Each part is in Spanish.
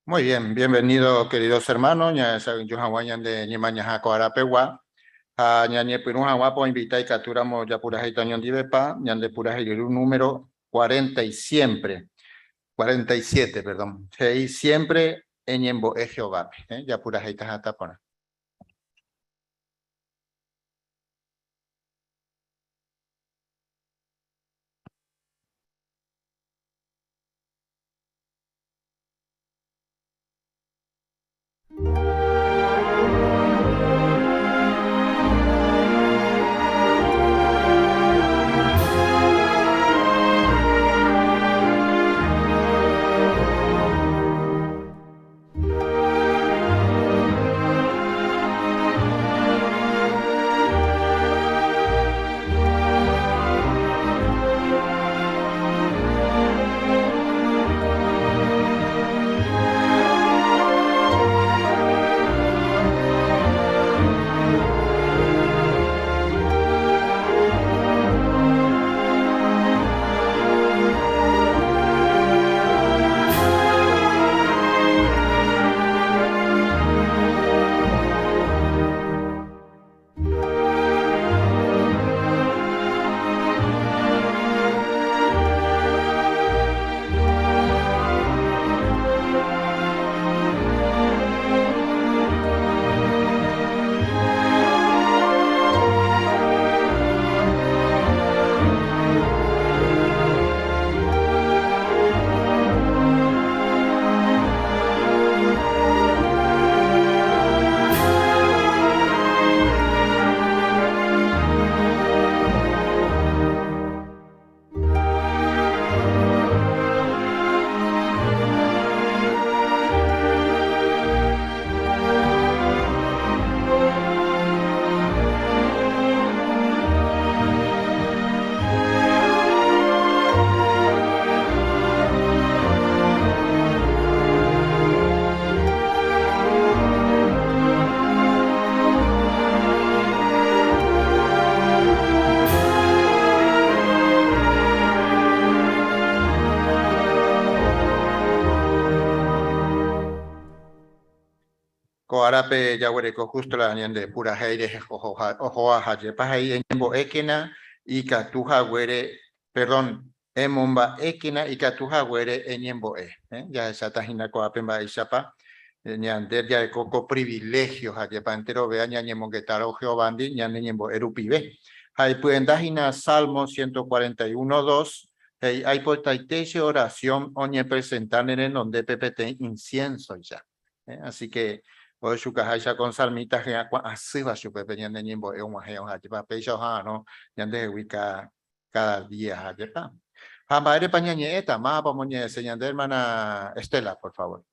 Muy bien, bienvenido queridos hermanos. Ya saben, yo hawañan de Nimañaja Coarapewa. Ñañe Pirunjawa po invita y capturamos ya pura jaitañón divepa, ñan de pura jairu número 40 y siempre, 47, perdón. Hey, siempre en Yembo es Jehová, ya pura jaita tapona. Coarape yahuereco justo la ñan de pura jaire, ojo a jayepa ahí en Yembo Ekena y Catuja Güere, perdón, Emomba Ekena y Catuja Güere en Yembo ya esa tajina coapemba y chapa. Ñander ya de coco privilegios jayepa entero vea ñañemo que taro geobandi ñañemo erupibe. Hay pueden dajina Salmo 141:2. Hay por taiteche oración oñe presentar en donde PPT incienso ya. Así que hoy su caja con salmita que así va su pepe ñande ñembo un majeo jayepa pecho no ñande ubica cada día jayepa. Jambaire pañañeta más vamos a enseñar hermana Estela, por favor.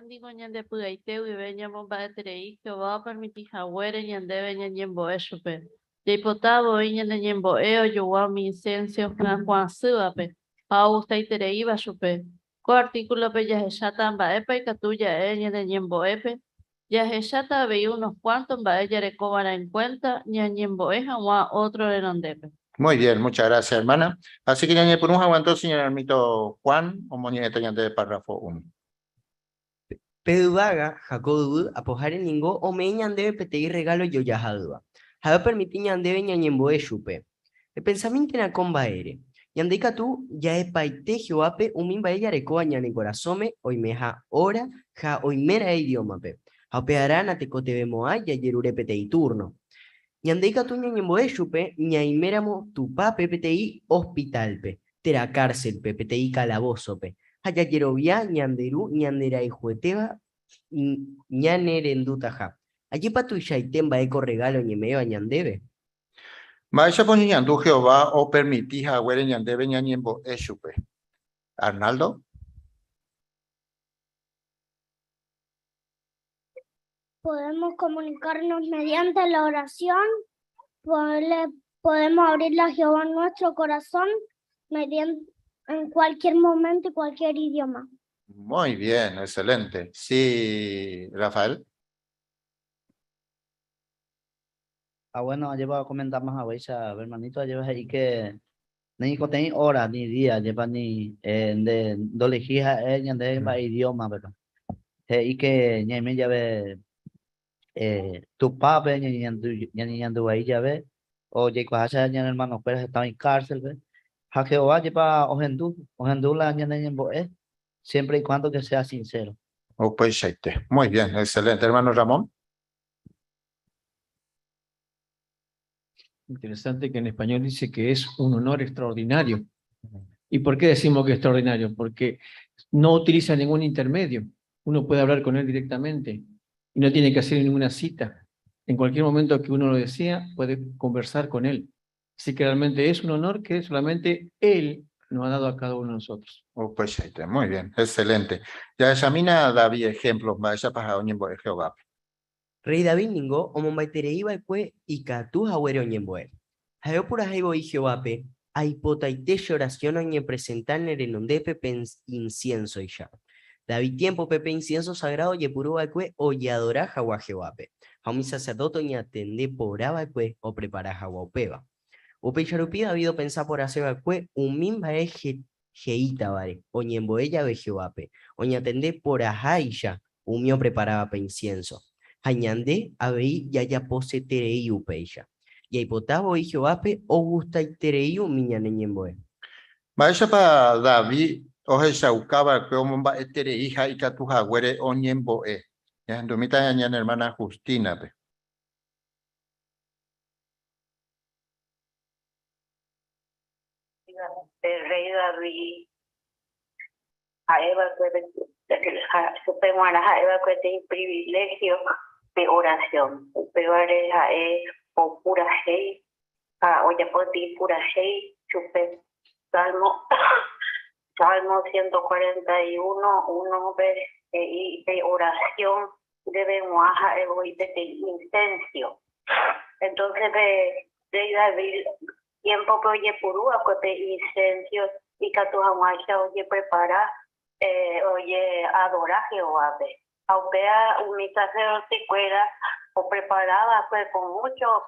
Digo ñande pugaite y veña bomba de trei que va a permitir jaguere ñande veña ñembo chupe. De potabo veña ñembo yo wa mi incencio fran Juan Suape. Pau usted trei va chupe. Co artículo pe ya chata ba epa y catuya ñande ñembo epe. Ya chata ve unos cuantos ba ella recobra en cuenta ñembo wa otro de donde. Muy bien, muchas gracias, hermana. Así que ya por un aguantó, señor Ermito Juan, o moñeta de párrafo 1. Peduaga, Jacobu, apojare ningo, o me ñandebe petei regalo yo ya jadua. Jado permiti ñandebe ñañemboe chupe. El pensamiento en la comba ere. Yandeika tú, ya es paite joape, umimba ella recoa ñane corazome, oimeja ora, ja oimera idioma pe. Japearana te cotebemoa, ya yerure petei turno. Yandeika tú ñañemboe chupe, ñaimeramo tu pape petei hospital pe. Tera cárcel pe, petei calabozo pe. Hayayerovia, ñanderu, ñandera y jueteba, ñanerendutaja. Allí patu y shaitemba eco regalo ñemeo a ñandebe. Maesha pone ñandu Jehová o permití jagüere ñandebe ñañembo eshupe. Arnaldo. Podemos comunicarnos mediante la oración, podemos abrirle a Jehová nuestro corazón mediante, en cualquier momento y cualquier idioma. Muy bien, excelente. Sí, Rafael. Bueno, llevo a comentar más a Weisha, hermanito, llevas ahí que ni có tem hora ni día lleva ni de do elegía ella de va idioma pero y que ni me llave tu papá ni ando ahí ya ve o ya cuando ya hermano pero estaba en cárcel ve a Jehová lleva ojendu la ni siempre y cuando que sea sincero. O pues shaite. Muy bien, excelente. Hermano Ramón. Interesante que en español dice que es un honor extraordinario. ¿Y por qué decimos que es extraordinario? Porque no utiliza ningún intermedio. Uno puede hablar con él directamente y no tiene que hacer ninguna cita. En cualquier momento que uno lo desea, puede conversar con él. Así que realmente es un honor que solamente él nos ha dado a cada uno de nosotros. O pues shaite. Muy bien, excelente. Ya examina David ejemplos, vaya para Oñembo de Jehová. Rey David ningo omombaitereiba kue ikatu hawere oñemboe. Hayo pura haibo y Jehoape, aipotaiteche oración oñe presentar nerenondepe incienso y ya. David tiempo pepe incienso sagrado yepuruba kue oyadora jawa Jehoape. Haumi sacerdote oñe atende poraba kue o prepara jawa opeba. Ope charupi David pensar por hacer kue umimba jeita vare, oñemboe ya ve Jehoape. Oñe atende por ajaisha, umio preparaba pe incienso. Hañande abei yaya pose tereiu peisha. Yaipotabo y Jehoape augusta y tereiu miñaneñemboe. Vaya para David, oje shaukaba que omomba etere hija y catuja güere Oñembo e. Ya en domita ya hermana Justina pe. El rey David a Eva supongo a Eva que tiene privilegio de oración pero a o pura hey a oye por ti pura hey chupe salmo 141 uno de oración debe moaja de incencio entonces de David tiempo que oye purúa que incencio y que tu aguacha oye prepara oye adora Jehová aunque un sacerdote fuera o preparaba pues con mucho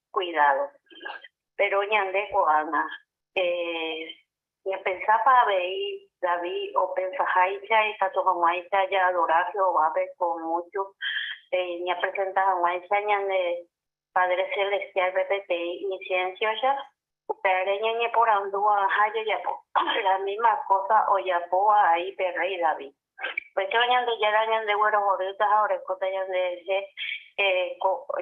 cuidado pero ñande coana y pensaba ver David o pensaba y que tu aguacha ya adora Jehová con mucho ni presentaba aguacha ñande Padre Celestial repete incienso ya pero ñe por ando a ya la misma cosa o ya poa ahí rey David pues yo ñande ya ñande bueno ahorita ahora cosa ñande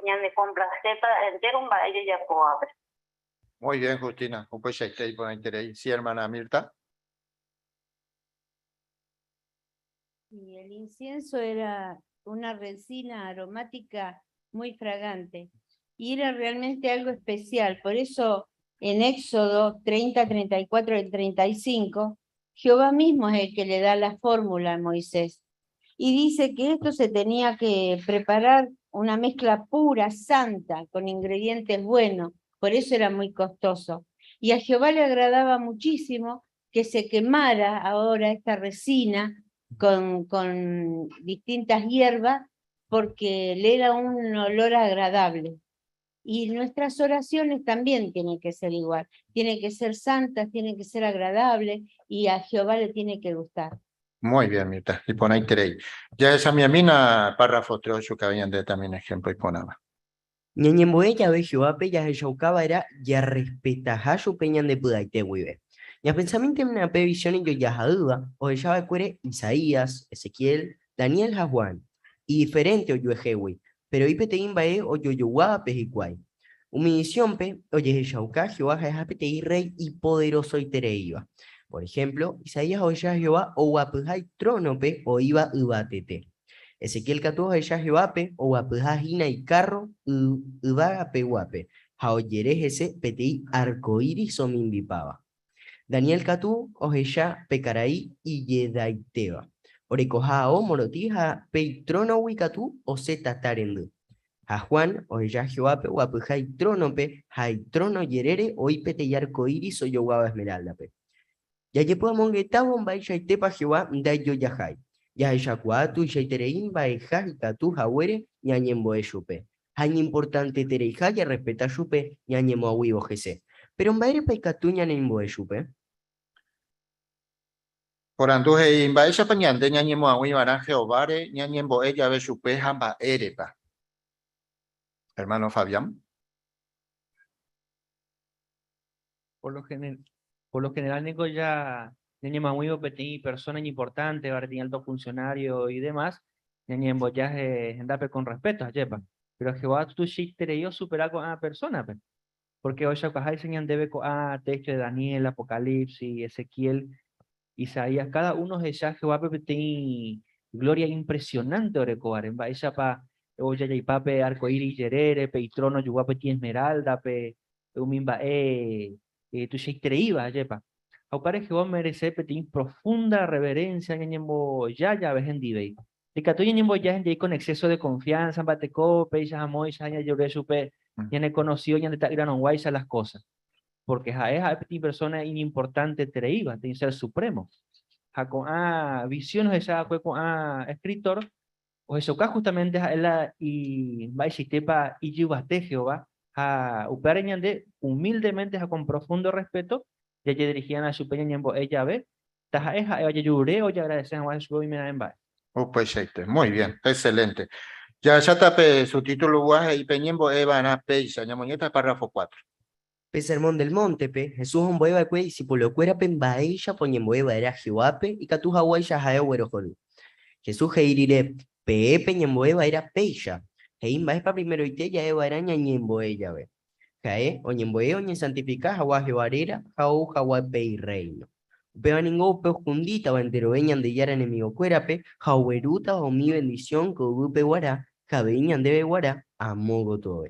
ñande con placeta entero un baile ya poa. Muy bien, Justina. O pues shaite por interés. Sí, hermana Mirta. Y el incienso era una resina aromática muy fragante y era realmente algo especial. Por eso en Éxodo 30, 34 y 35, Jehová mismo es el que le da la fórmula a Moisés. Y dice que esto se tenía que preparar una mezcla pura, santa, con ingredientes buenos. Por eso era muy costoso. Y a Jehová le agradaba muchísimo que se quemara ahora esta resina con distintas hierbas, porque le era un olor agradable. Y nuestras oraciones también tienen que ser igual, tienen que ser santas, tienen que ser agradables, y a Jehová le tiene que gustar. Muy bien, Mirta. Y por interés. Ya esa mi amina párrafo 3 que habían de también ejemplo y ponaba. Ñañemboe ya ve Jehoape ya shaucaba era ya respetaja su peñan de pudaite huive. Ya pensamiento en una previsión y yo ya duda, o ya va cuere Isaías, Ezequiel, Daniel Juan, y diferente o yo ejewi, pero ipetein bae o yo yuape hiquai. Humiliación pe, oye shauca Jehová es rey y poderoso y tereiva. Por ejemplo, Isaías o ya Jehová o guapujai trono pe o iba ubatete. Ezequiel 14 ya Jehoape o guapujajina y carro uvaga pe guape. Jaoyeres ese peti arcoiris o mimbipaba. Daniel Catú, Ojeya, Pecaraí y Yedaiteba. Orecoja o Morotija, Peitrono Wicatú, o Zeta Tarendu. A Juan, Ojeya Jehoape, Guapujai Tronope, Jaitrono Yerere, Oipete y Arcoiris o Yoguaba Esmeraldape. Ya yepo mongetabo, Baisha y Tepa Jehová, Dayo Yahai. Ya Yacuatu y Yaiterein, Baeja y Catú, Jawere, Ñañembo Eshupe. Hay importante Tereija y respeta Shupe, Ñañemo Ahuibo Jese. Pero en baire paikatu ñanemboe chupe. Por anduje imbaisha pa ñande ñañemo agüi vara Jehovare ñañembo ella ve chupe hamba erepa. Hermano Fabián. Por lo general, Nico, ya tenemos muy personas importantes, ahora tiene altos funcionarios y demás, tenemos ya andape con respeto a Jepa. Pero Jehová tú sí te yo superar con a persona, pe. Porque hoy ya hay señal debe con a texto de Daniel, Apocalipsis, Ezequiel, Isaías, cada uno de ellos Jehová tiene gloria impresionante orecoar, en ella pa oye y pape arcoíris yerere, pe y trono yuguape ti esmeralda, pe umimba tu sheitreiva, yepa. Aupare Jehová merece petin profunda reverencia en ñembo ya ves en dibey. De que tú ñembo ya en con exceso de confianza, bateco, pe ya amoy, ya lloré supe, ya ne conoció, ya ne ta gran guaysa las cosas. Porque ja es a petin persona inimportante treiva, tiene ser supremo. Ja con visiones de esa con escritor, o eso acá justamente es la y va y yubate Jehová a upareñande humildemente con profundo respeto ya que dirigían a su peña ñembo ella ve taja eja ella lloré o ya agradecen a su y me da en va. Pues muy bien, excelente. Ya tape su título guaje y peñembo eva na peisa, ñamoñeta párrafo 4. Pe sermón del monte, pe, Jesús homboeva cue y si por lo cuera pen baella poñemboeva era Jehuape y catuja guaya jae huerojolu. Jesús heirire pe peñemboeva era peilla. Hein va primero y te ya eva era ñañemboella ve. Jae oñemboe oñe santifica jawa jevarera jau jawa pe reino. Peba ningún pe jundita o entero veñan de yara enemigo cuerape jaueruta o mi bendición que upe guara jabeñan debe guara amogo todo.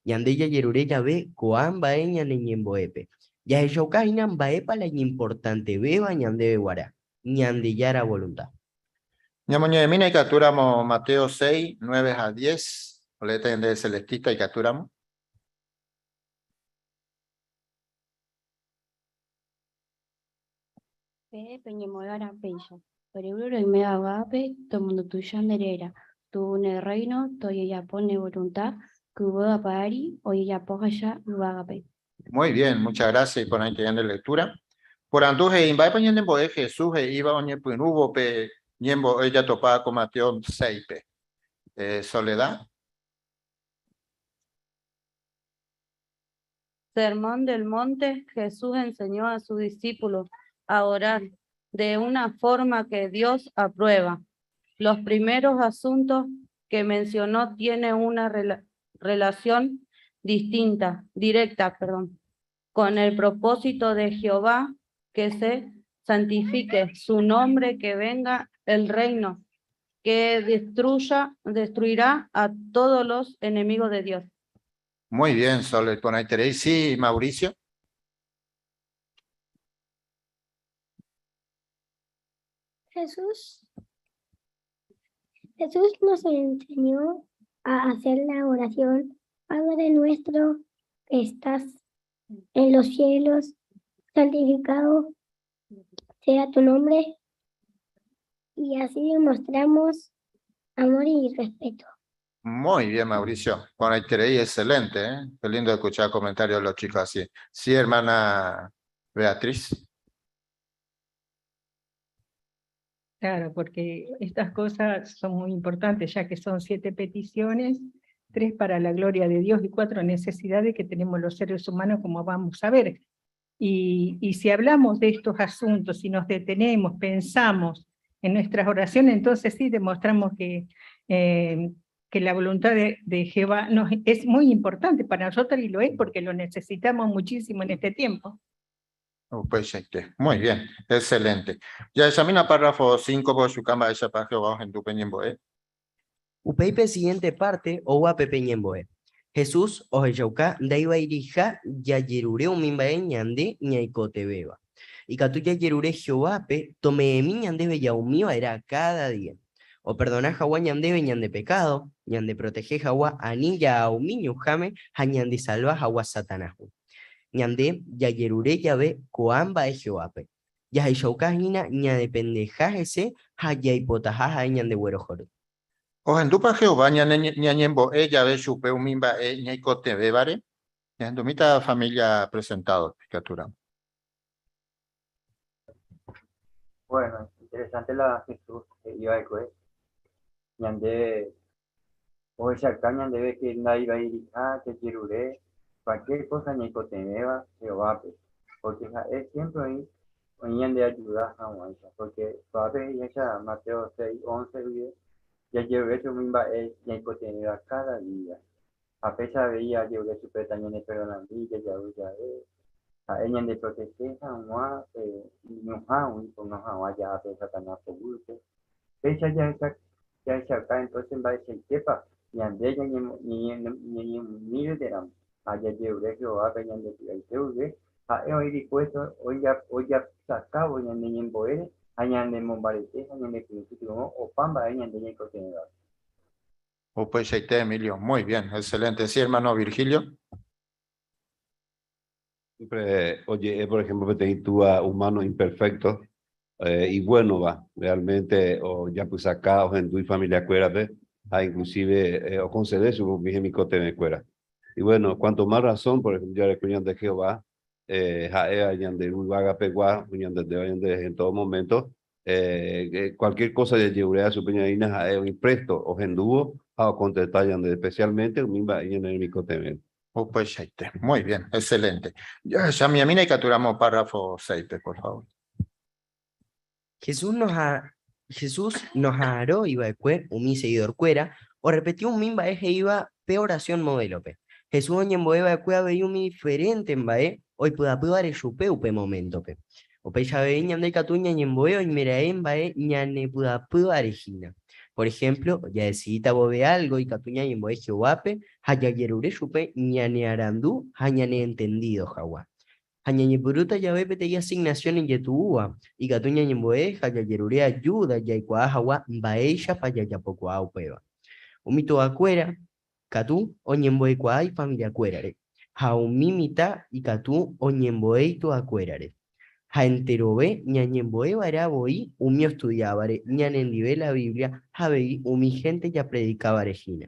Yande ya yerure ya ve coan baeña neñemboepe. Ya ello cainan baepa la importante beba ñande guara. Ñande yara voluntad. Ñamoñe mina y capturamos Mateo 6, 9 a 10. Oleta de Celestita y capturamos. Pe peñemoara peilla. Pero y me agape, tomando tu yanderera. Tu en el reino, to ella pone voluntad, que hubo a pari, o ella poja ya agape. Muy bien, muchas gracias por la de lectura. Por anduje invay pa ñembo Jesús iba oñe punubo pe ñembo ella topa con Mateo 6 pe. Soledad. Sermón del Monte, Jesús enseñó a sus discípulos a orar de una forma que Dios aprueba. Los primeros asuntos que mencionó tienen una relación directa, con el propósito de Jehová que se santifique su nombre, que venga el reino, que destruirá a todos los enemigos de Dios. Muy bien, Soledad, con ahí tenéis. Sí, Mauricio. Jesús nos enseñó a hacer la oración: Padre nuestro que estás en los cielos, santificado sea tu nombre, y así demostramos amor y respeto. Muy bien, Mauricio. Con ahí tenéis, excelente, ¿eh? Qué lindo escuchar comentarios de los chicos así. Sí, hermana Beatriz. Claro, porque estas cosas son muy importantes, ya que son 7 peticiones, 3 para la gloria de Dios y 4 necesidades que tenemos los seres humanos, como vamos a ver. Y si hablamos de estos asuntos, si nos detenemos, pensamos en nuestras oraciones, entonces sí demostramos que la voluntad de Jehová es muy importante para nosotros, y lo es porque lo necesitamos muchísimo en este tiempo. Pues muy bien, excelente. Ya examina párrafo 5 por su cámara esa página abajo en tu peñemboe. Upeipe siguiente parte o guape peñemboe. Jesús o heyauca daiba irija ya yerure umimbae ñande ñaicote beba. Y catu ya yerure Jehovape tome mi ñande bella umío era cada día. O perdona jawa ñande ñande pecado, ñande protege jawa anilla a umiño jame, ñande salva jawa satanahu. Ñande ya yerure ya ve coamba es Jehovape. Ya heyaucajina ña de pendejajese ya hipotajaja ñande güerojoro. O en tu pa Jehová ñañembo ella ve chupe umimba ñaicote bebare. Ya, domita familia presentado, Catura. Bueno, interesante la Jesús que iba a decir. Ñande, o acá ñande que nadie va a ir que quiere cualquier cosa ni coteneva, Jehová, porque es siempre ahí, ñande ayuda a Juancha, porque todavía ya Mateo 6:11 ya llevo hecho misma es ni coteneva cada día. A pesar de ella, yo le supe también el perdón ya es. A ella de proteger a una, no a un, no a ya a pesar de la seguro. Fecha ya está acá, entonces va a decir, ¿quepa? Y ande ya ni mire de la allá llevo de Jehová, que ya de que a hoy dispuesto, hoy ya saca, hoy ya ni en boere, allá de Mombarete, allá de principio, o pamba, allá de cotenedor. O pues Emilio, muy bien, excelente. Sí, hermano Virgilio. Siempre, oye, por ejemplo, que te tú a humanos imperfectos y bueno va, realmente, o ya pues acá, o en tu familia acuérdate, a inclusive, o conceder su mi cote me cuera. Y bueno, cuanto más razón, por ejemplo, ya recuñan de Jehová, hayan de Uruguaga Pegua, en todo momento, cualquier cosa de Yeurea, su peñadina, un presto o gendúo, o contestar especialmente, un mimba y en el micote. O pues muy bien, excelente. Ya mi amina y capturamos párrafo 6, por favor. Jesús nos haró iba de cue, un seguidor cuera, o repetió un mimba eje iba pe oración modelo pe. Jesús oñen boeba de cue veía un diferente en bae, hoy pueda dar el chupe upe momento pe. O pe ya ve ñan de catuña ñen boeo y mira en bae ñane pueda arejina. Por ejemplo, ya decidita bobe algo y catuña ñen boe jehuape, haya yerure chupe ñane arandú, hañane entendido jaguá. Hañañi puruta ya ve pete asignación en yetuua, y gatuña ñemboe, haya yerure ayuda, ya ikuá hawa, baeya pa ya poco aupeva. Umito acuera, catu, o ñemboe y familia cuerare. Ha umimita y catu, o ñemboe tu acuerare. Ha enterobe, ña ñemboe vara boi, umio estudiabare, ña nendive la Biblia, ha vei umi gente ya predicaba regina.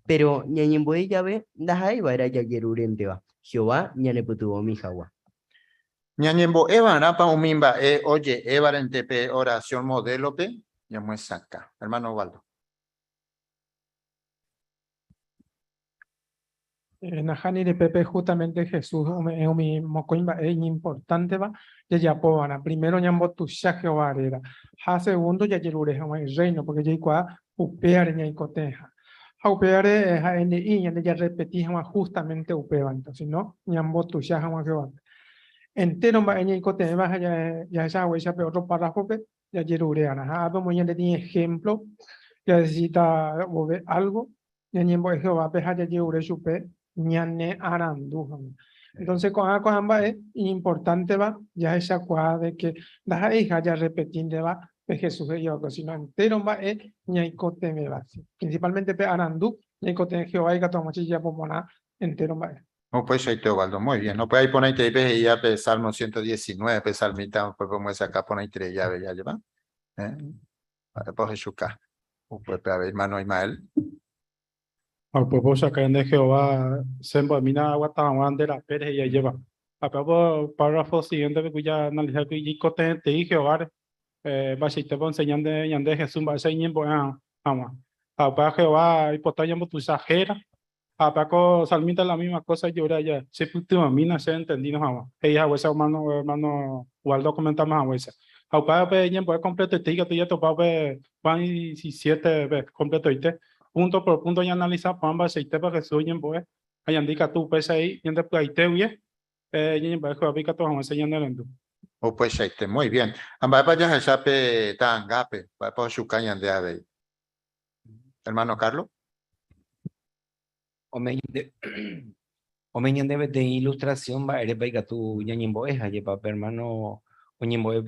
Pero ña ñemboe ya ve, dajai vara ya yerurente va. Jehová ña ne putuvo mi jawa. Ñañembo Eva Napa Umimba, oye, Eva en tepe oración modelo pe, ya muy saca. Hermano Waldo. Najani de Pepe, justamente Jesús, mi mocoimba es importante, va, ya pobana. Primero, ñambo tu Jehová era. Ha segundo, ya yerure el reino, porque ya igual, upeare ña icoteja. Ha upeare, ha en y ya repetí, justamente upeaba. Entonces, no, ñambo tu Jehová. Entero va en icoteja, va, ya huesa, pero otro párrafo, ya yerure, ana. Vamos ya de ejemplo, ya necesita algo, ya ñambo Jehová, ya yerure supe. Ñane arandu. Entonces, con ambas es importante, va, ya esa cuadra de que las hijas ya repetiendo va, de Jesús de Jehová, sino entero va, es ñaicote me va. Principalmente, pe arandu, ñaicote de Jehová y catomachi ya pomona, entero va. No, pues ahí te Waldo, muy bien. No puede ahí poner y ya pe Salmo 119, pe Salmita, pues como es acá poner tres llaves, ya lleva. Pues Jesús acá. Pues a ver, hermano Ismael. Al propósito, acá en Jehová, sembo mina guataman de la Pérez y ya lleva. Acá por párrafo siguiente, que ya analizar que y cote te dije Jehová, va a ser te voy enseñando de Jesús, va a ser ñembo ama. Acá Jehová, y por tanto tu sajera. Acá con Salmita la misma cosa, yo ya se puto mina se entendido ama. Ella huesa hermano Waldo comentamos a huesa. Acá pe ñembo completo te digo, tú ya topado Juan 17 completo y te. Punto por punto y analizar pamba aceite para que sueñen pues hayan dicho tú pues ahí y en después ahí te oye y para que aplica todo enseñando el endo. O pues muy bien. Amba para ya pe tan gape, para por su caña de ave. Hermano Carlos. Omeñan de ilustración va eres para tu ñañimbo es allí para hermano oñimbo es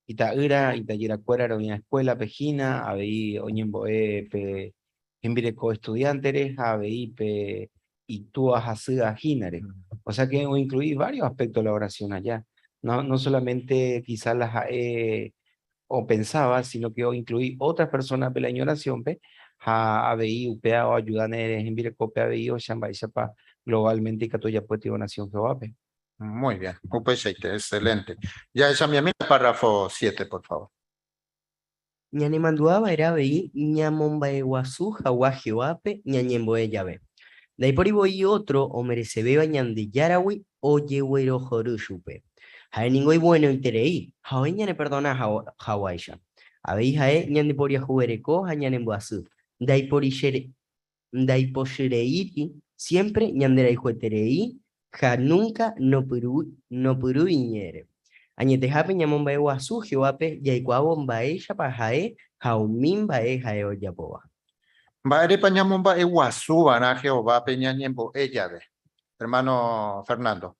Itaira, Itayera Cuera, era una escuela pejina, habí oñemboe pe envireco estudiantes, habí pe y tú a gínare. O sea que incluí varios aspectos de la oración allá. No solamente quizás las o pensaba, sino que incluí otras personas de la oración pe habí upea o ayudan en envireco pe habí o chamba y sepa globalmente y que ya puede tener nación Jehová. Muy bien, Upecheite, excelente. Ya esa mi amiga, párrafo 7, por favor. Ñanemandua era veí, ñamombae guazú, jaguá jehuape, ñañemboe llave. De ahí por ahí voy otro, o merece beba ñande yarawi, o yehuero jorushupe. Jae ningoy bueno y tereí, jae ñane perdona jawaisha. Habéis jae ñande por yajuereco, jañanemboazú. De ahí por Daiposhireiri, siempre ñandera hijueterei, ja nunca no puru iñere. Añetejape ñamombae guasu, jehuape, yaikuabombae, chapajae, jaumimbae, jae oyapoba. Baere pañamomba eguazú, van Jehová peñañembo llave. Hermano Fernando.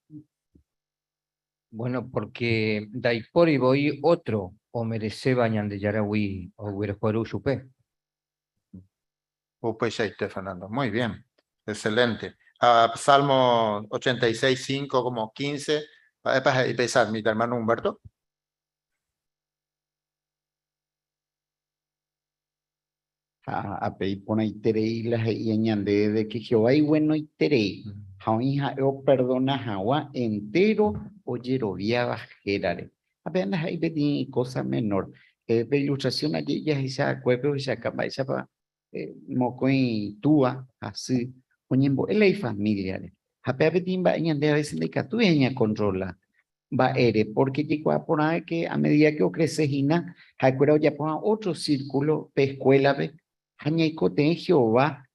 Bueno, porque Daipori voy otro, o merece bañan de Yarawi, o Huerjuaru Chupe. Upecheite, Fernando. Muy bien, excelente. Salmo 86, 5, como 15. Para empezar, mi hermano Humberto. A pedir por iterei las y añade de que Jehová y bueno iterei. Hija o perdona Jawa entero o yerovia gerare. Apenas hay de cosa menor. De ilustración allí ya esa cuerpo esa capa esa pa mocoin tua así. Oñembo el hay familiares. Apenas pedín va añade a veces de catueña controla. Va ere porque llegó a poner que a medida que crece Gina, Jacuera ya ponga otro círculo de escuela ve. Hañaicote Jehová,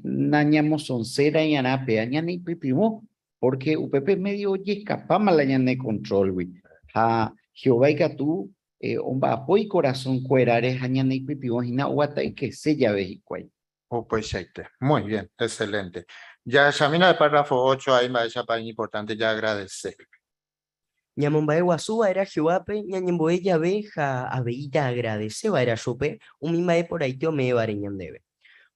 nañamos soncera y anape, añane primo, porque UPP medio oye escapama la ñane control, güey. Ha Jehová y Catú, omba apoy corazón cuerares, añane primo, y na guata y que se llave y cuay. Muy bien, excelente. Ya examina el párrafo 8, ahí va esa parte importante, ya agradecer. Ñamombae guazúa era jehuape, ñañemboe llave, ja abeita agradece, va era chupe, un mimae por ahí teo me vare ñandebe.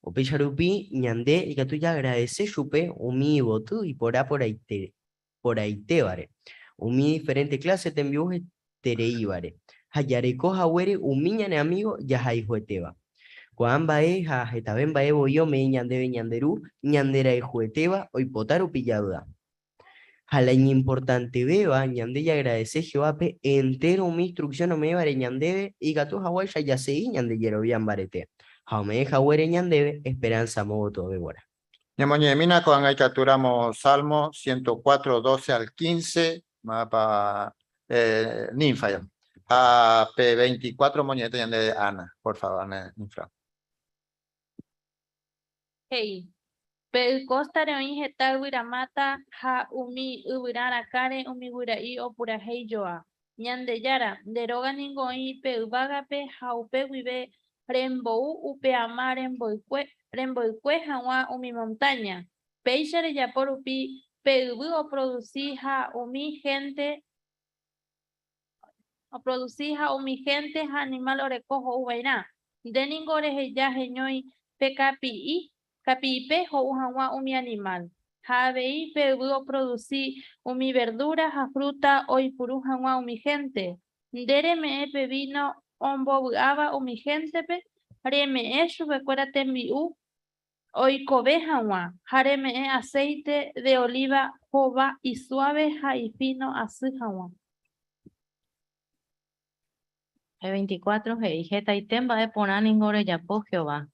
Ope charupi, ñande, y que tú ya agradece chupe, un mi votu y por ahí te vare. Un mi diferente clase te envió terei vare. Hayareco jawere, un mi ñane amigo, ya jaijueteba. Juan bae, ja jetaben bae boyo me ñandebe ñanderu, ñandera y jueteba, hoy potaru pilladura. Jalaña importante beba, ñande y agradece Jehová, entero mi instrucción no me vare ñandebe, y gato Hawái ya se ñande yerobian barete. Jaume Hawere ñandebe, esperanza modo de bora. Ñamoñemina con ahí capturamos Salmo 104, 12 al 15, mapa ninfa. A P24 moñete de Ana, por favor, Ana, ninfa. Hey. Pel costa de oin getal wiramata ha umi ubirara kare umi wirai opura hei joa. Ñande yara, deroga ningoi pe ubagape ha upe wibe rembou upe ama remboikue hawa umi montaña. Peixare ya por upi pe ubu o produci ha umi gente ha animal orecojo ubaina. Deningore heya heñoi pe capipe o ujawa umi animal. Habei pebuo produci umi verdura, ja fruta o ipurujawa umi gente. Dere me pevino ombo buaba umi gente pe. Reme sube cuérate miu. Hoy cobejawa. Jareme aceite de oliva jova y suave ja y fino azujawa. 24 jeta y temba de poner ningore ya po Jehová.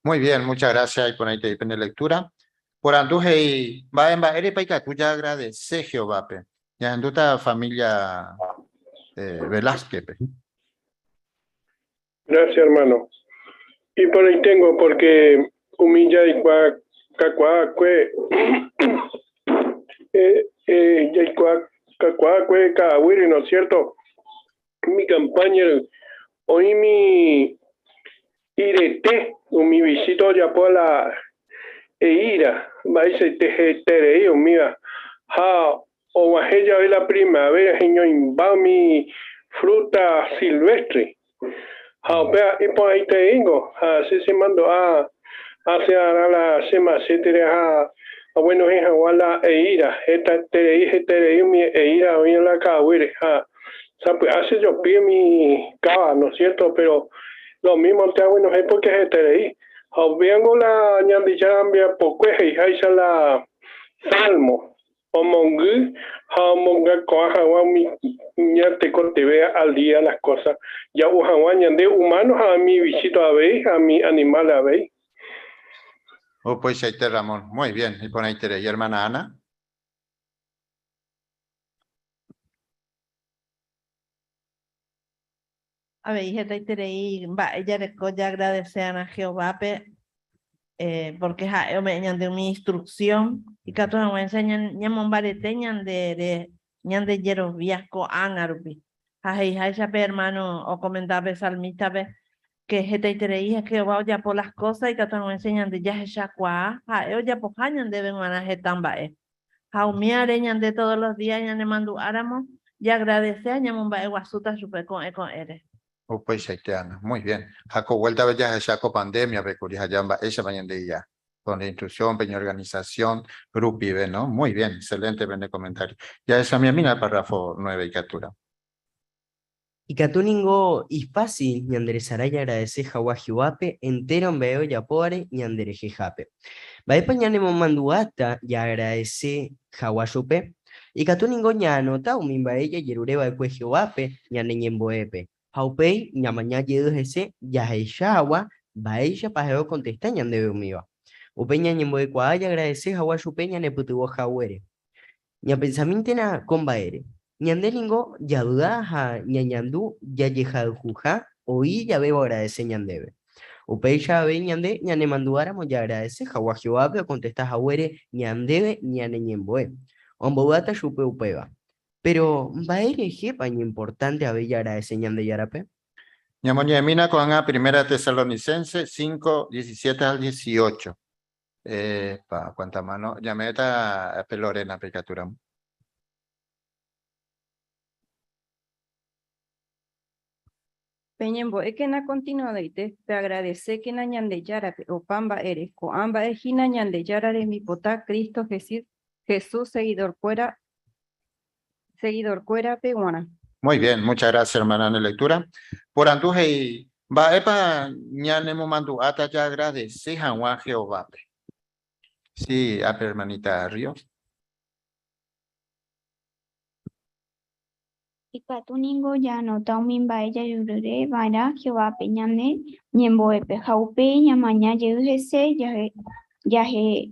Muy bien, muchas gracias. Y por ahí te depende de lectura. Por anduje y va en baere paika tú ya agradece Jehová pe. Ya en tu familia Velázquez pe. Gracias, hermano. Y por ahí tengo porque humilla y cacuacue cacuacue cahuiri, ¿no es cierto? Mi campaña, hoy mi irete, mi visito ya por la eira, vais a tejer, mira, ha, o bajella de la primavera, señor, va mi fruta silvestre. Ha, y por ahí te digo, así se mandó a la semana, se te deja, bueno, hija, la eira, esta te mi eira, hoy en la cahuiri, ha. O sea, pues hace yo pie mi cava, ¿no es cierto? Pero lo mismo te hago no es porque es tereí. Vengo la ñandillambia poco es la salmo. O mongu, monga coja mi ñate te vea al día las cosas. Ya ujawan de humanos a mi visito a ver, a mi animal a ver. Oh, pues ahí te Ramón. Muy bien. Y por ahí te y hermana Ana. A ver, hija, ella le agradecer a Jehová porque ja, me de mi instrucción y que todos me enseñan ñamon barete ñande hierro viasco ángarupi. Ajá, ya hermano o comentaba salmista que jeta hija Jehová ya por las cosas y que todos me enseñan de ya ya cuá, ya por hañan deben manajetan bae. Jaumiare ñande todos los días ñande mandu áramo y agradecer ñamon bae guasuta supe con eres. Oh, pues ahí te Ana. Muy bien. Jaco vuelta a ver ya saco pandemia, recurrir allá esa mañana de ya. Con la instrucción, pequeña organización, grupo y ¿no? Muy bien, excelente buen comentario. Ya esa mi mina párrafo 9 y captura. Y catuningo y fácil y anderezaraya agradece jawa jiwape entero en veo ya pobre y andereje jape. Va pañanemo manduata y agradece jawa chupe. Y catuningo ña anota umimba ella yerureba de cue jiwape y aneñemboepe. Haupei ña mañana yedo ese ya heishawa va ella pajeo contesta ña debe umiba. Upeña ñemboe cuaya agradece jawa chupe ña neputubo jawere. Ña pensamiento na combaere. Ñandelingo ya duda ha ñañandu ya yeja juja oí ya bebo agradece ñandebe. Upei ya ve ñande ñane manduáramos ya agradece jawa Jehová contesta jawere ñandebe ñane ñemboe. Ombodata chupe upeba. Pero baere jepa ña importante a bella agradece ñande yarape. Ñamoña mina con a primera Tesalonicense 5, 17 al 18. Pa cuánta mano, ya meta pelorena pecatura. Peñembo, es que na continuadeite, te agradece que na ñande yarape, o pamba eres, co amba ejina ñande yarare mi potá, Cristo Jesús, seguidor cuera peguana. Muy bien, muchas gracias, hermana, en la lectura. Por anduje va epa ñanemo mandu ata ya agradece a Jehová. Sí, a hermanita Ríos. Y catuningo ya no tauminba ella yurure vara Jehová peñane ñemboepe jaupe ñamaña yeduse yaje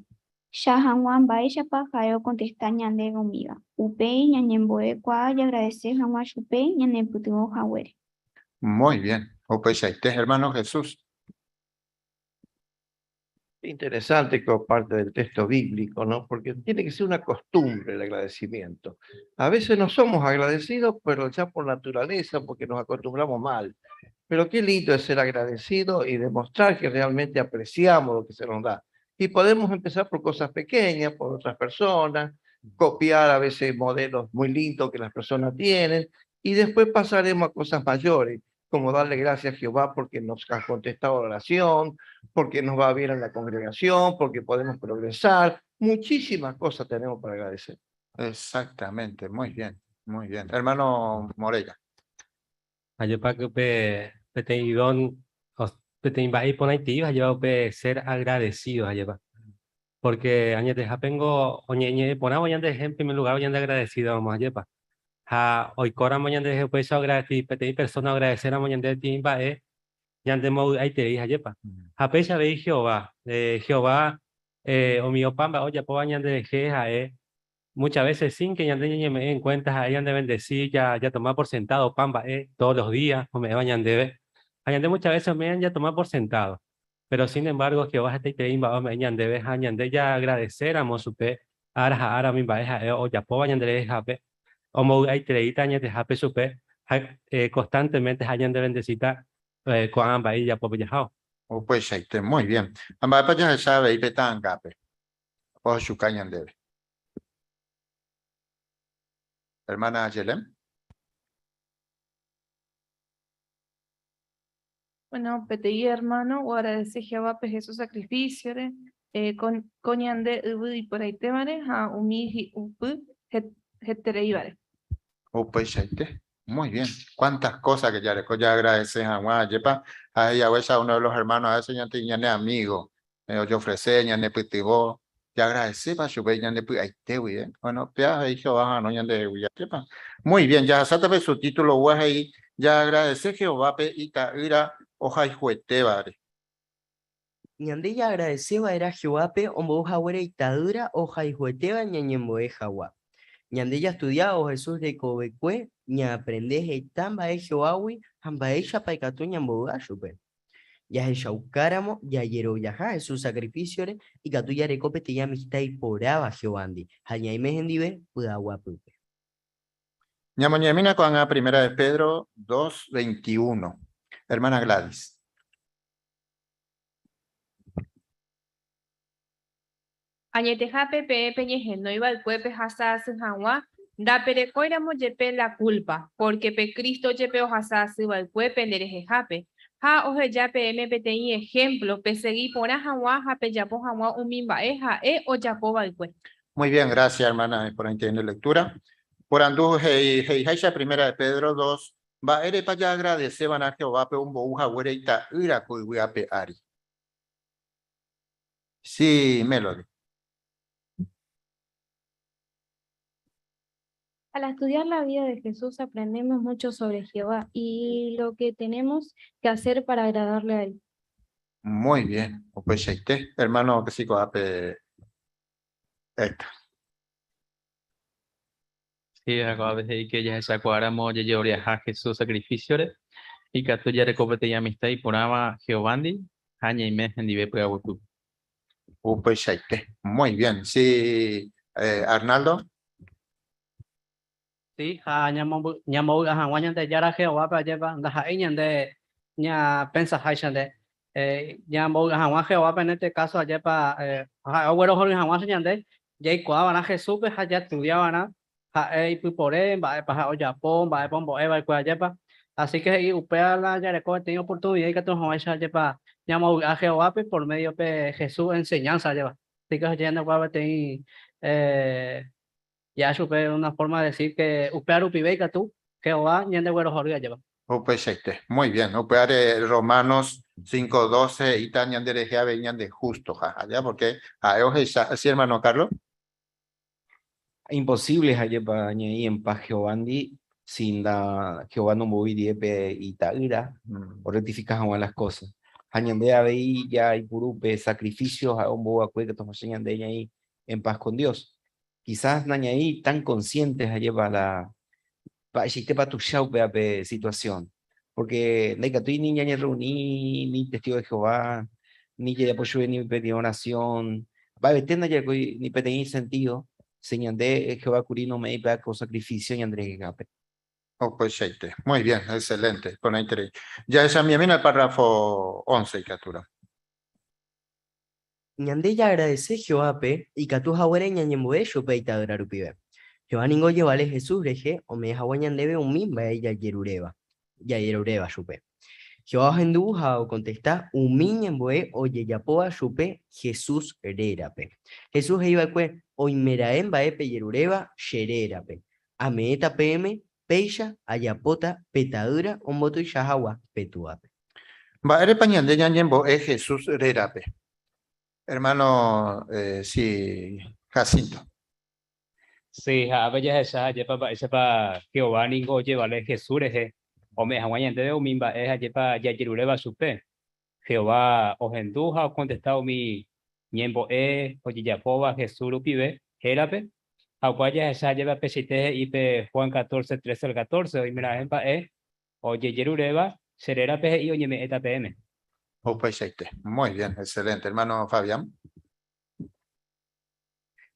shahanwan baisha pa jayo contesta ñande gomiga. Upe ñañemboe cua y agradece jamua chupe ñaneputuo jawere. Muy bien. O pues ahí te hermano Jesús. Interesante que parte del texto bíblico, ¿no? Porque tiene que ser una costumbre el agradecimiento. A veces no somos agradecidos, pero ya por naturaleza, porque nos acostumbramos mal. Pero qué lindo es ser agradecido y demostrar que realmente apreciamos lo que se nos da. Y podemos empezar por cosas pequeñas, por otras personas, copiar a veces modelos muy lindos que las personas tienen, y después pasaremos a cosas mayores, como darle gracias a Jehová porque nos ha contestado la oración, porque nos va bien en la congregación, porque podemos progresar. Muchísimas cosas tenemos para agradecer. Exactamente, muy bien, muy bien. Hermano Moreira. Ayepa que te idon te invadí por Haití, llevado ser agradecidos ayepa. Porque añete japengo oñeñe ponamos ya de en primer lugar ya de agradecido vamos ayepa. Ha hoy cora mañana de pues agradecer pete persona agradecer a mañana de timba ya de mo ahí te dije ayepa. Ha pesa de Jehová o mi opamba oye po mañana de jeja muchas veces sin que ya me en cuenta hayan de bendecir ya tomar por sentado pamba todos los días o me vayan de muchas veces me han ya tomar por sentado, pero sin embargo que vas a estar imba o me hayan de ya agradecer a mosupe ara mi baeja o ya po vayan de jape o mo hay treita años de jape supe constantemente hayan de bendecir con amba y ya po viajado. O pues ahí te muy bien. Amba pa ya sabe y petan gape. O su cañan debe. Hermana Yelem. Bueno, PTI hermano, o agradece Jehová peje su sacrificio, con coñande y por ahí te vale, a umiji upu, hetereibare. O pues ahí te. Muy bien. Cuántas cosas que ya le ya agradeces a Juan, yepa, a ella a uno de los hermanos, a ese ya te ñane amigo, yo ofrece, ñane pitibo, ya agradece para su bella ñane pi, ahí te bien. Bueno, ya ahí Jehová, no ñane huya, yepa. Muy bien, ya sabe su título, guay ahí, ya agradece Jehová, pe, ita, ira, oja y juete, vale. Ñande ya agradeceba era Jehová ombo jawere itadura oja y jueteba ñañemboe jawa. Ñande ya estudiado Jesús de Cobecue, ña aprendes etamba e Jehová, hamba ella paikatu ñamboga chupe. Ya es Shaukáramo, ya yero yaja Jesús sacrificio y catu ya recope te ya amistad y poraba Jehovandi. Hañaime gendive, pudagua pupe. Ñamoñamina con la primera de Pedro 2:21. Hermana Gladys. Añetejape pe peñeje no iba al cuepe hasta hanwa da perecoiramo yepe la culpa porque pe Cristo yepe ojasa iba al cuepe nerejejape ha oje ya pe MPTI ejemplo pe seguí por hanwa ha pe yapo hanwa umimba eja o yapo balcue. Muy bien, gracias hermana por entender lectura. Por andu heijaisha primera de Pedro 2 va ere pa ya agradece van a Jehová pe un bouja huereita ira cuihuiape ari. Sí, Melody. Al estudiar la vida de Jesús aprendemos mucho sobre Jehová y lo que tenemos que hacer para agradarle a él. Muy bien. Pues este hermano que sí coape esta. Sí, a veces que ya se acuáramos ya llevaría a Jesús sacrificio y que tú ya recopete ya amistad y ponaba Jehovandi aña y mes en dive para hueco. Pues este. Muy bien. Sí, Arnaldo. Sí, ñamo hanwañan de yara Jehová para llevar la jaeñan de ña pensa haishan de ñamo hanwa Jehová en este caso allá para abuelo jorge hanwa señan de ya cuaban a Jesús que allá estudiaban a y pipore va para olla pon va pombo eva y allá así que y upea la ya reco tengo oportunidad que tú hanwa allá para ñamo a Jehová por medio de Jesús enseñanza lleva así que allá no va a tener ya supe una forma de decir que upear upibeika tú, que va ñende güero jorge lleva. Pues este. Muy bien. Upear Romanos 5:12 y tañan de regia venían de justo, allá porque a sí, hermano Carlos. Imposible allá para añadir en paz Jehovandi sin la Jehová no moví diepe y taira o rectificas las cosas. Añande a veí ya y purupe sacrificios a un boa que tomas de ella ahí en paz con Dios. Quizás nañaí tan conscientes a llevar la para tu shaupe situación, porque la que ni ñaña reuní ni testigo de Jehová ni ya apoyo ni pedí oración va a veter ni pedí sentido señan de Jehová curino me iba con sacrificio y Andrés Gape. Pues este. Muy bien, excelente. Con interés. Ya esa mi el párrafo 11 captura. Ñande ya agradece Jehová pe y catu jawere ñañemboe chupe itadura rupibe. Jehová ningo llevale Jesús reje o me jawa ñandebe un mimba ella yerureba chupe. Jehová hendu jao contesta un miñemboe o yeyapoa chupe Jesús rerape. Jesús iba cue o inmeraen baepe yerureba shererape. Ameeta pm peisha ayapota petadura omboto y shahawa petuape. Va ere pañande ñañemboe Jesús rerape. Hermano, sí, Jacinto. Sí, a veces esa para Jehová ningo llevarle Jesús o me hawañan de un mimba es allí para ya yerureba supe. Jehová o genduja o contestado mi ñembo o yapoba Jesús lupibe jerape. Aguaya esa lleva pesite y pe Juan 14:13 al 14 y mira en pa o yerureba serera pe y oñeme eta pm. Pues este. Muy bien, excelente. Hermano Fabián.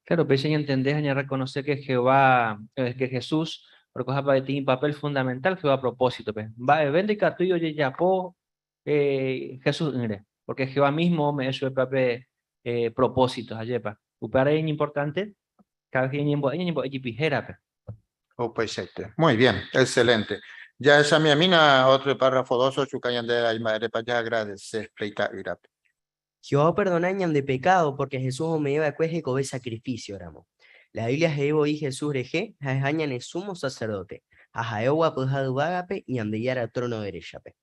Claro, pero ya entendés, ya reconocer que Jehová, que Jesús, porque tiene un papel fundamental, Jehová a propósito. Va, vende que tuyo ya po Jesús, porque Jehová mismo me hizo el papel propósitos, ayepa. Upara es importante, cada quien en pijera. Pues este. Muy bien, excelente. Ya esa mi amina, otro párrafo 2, chucayan de la madre para ya agradecer, pleita irap. Jehová perdona de pecado porque Jesús me iba a cueje cobe sacrificio, ramo. La Biblia Jehová y Jesús reje, jajañan es sumo sacerdote. Ajaewa pujadubagape y andeyara trono derechape.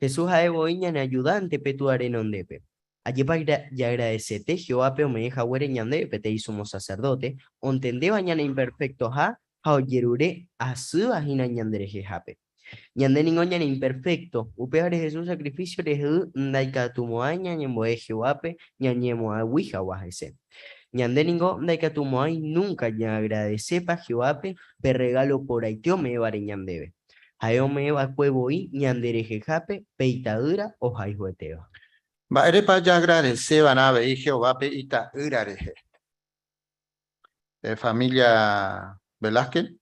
Jesús aeboiñan ayudante petu arenondepe. Allí y agradecete Jehová me deja ñandepe te hizo sacerdote, ontende bañana imperfecto ha oyerure asu ajina ñanderejejape. Ñande ningoñan imperfecto, upeare Jesús sacrificio de ndaikatumoaña ñemboe Jehová ñañemo a wija guajese. Ñande ningo ndaikatumoai nunca ya agradecepa Jehová pe regalo por aitio me vare ñandebe. Haome va cuevo y ñanderejejape peitadura o jaijueteo. Ba'érepa ya agradece banabe y Jehová pe ita irareje. Familia Velázquez.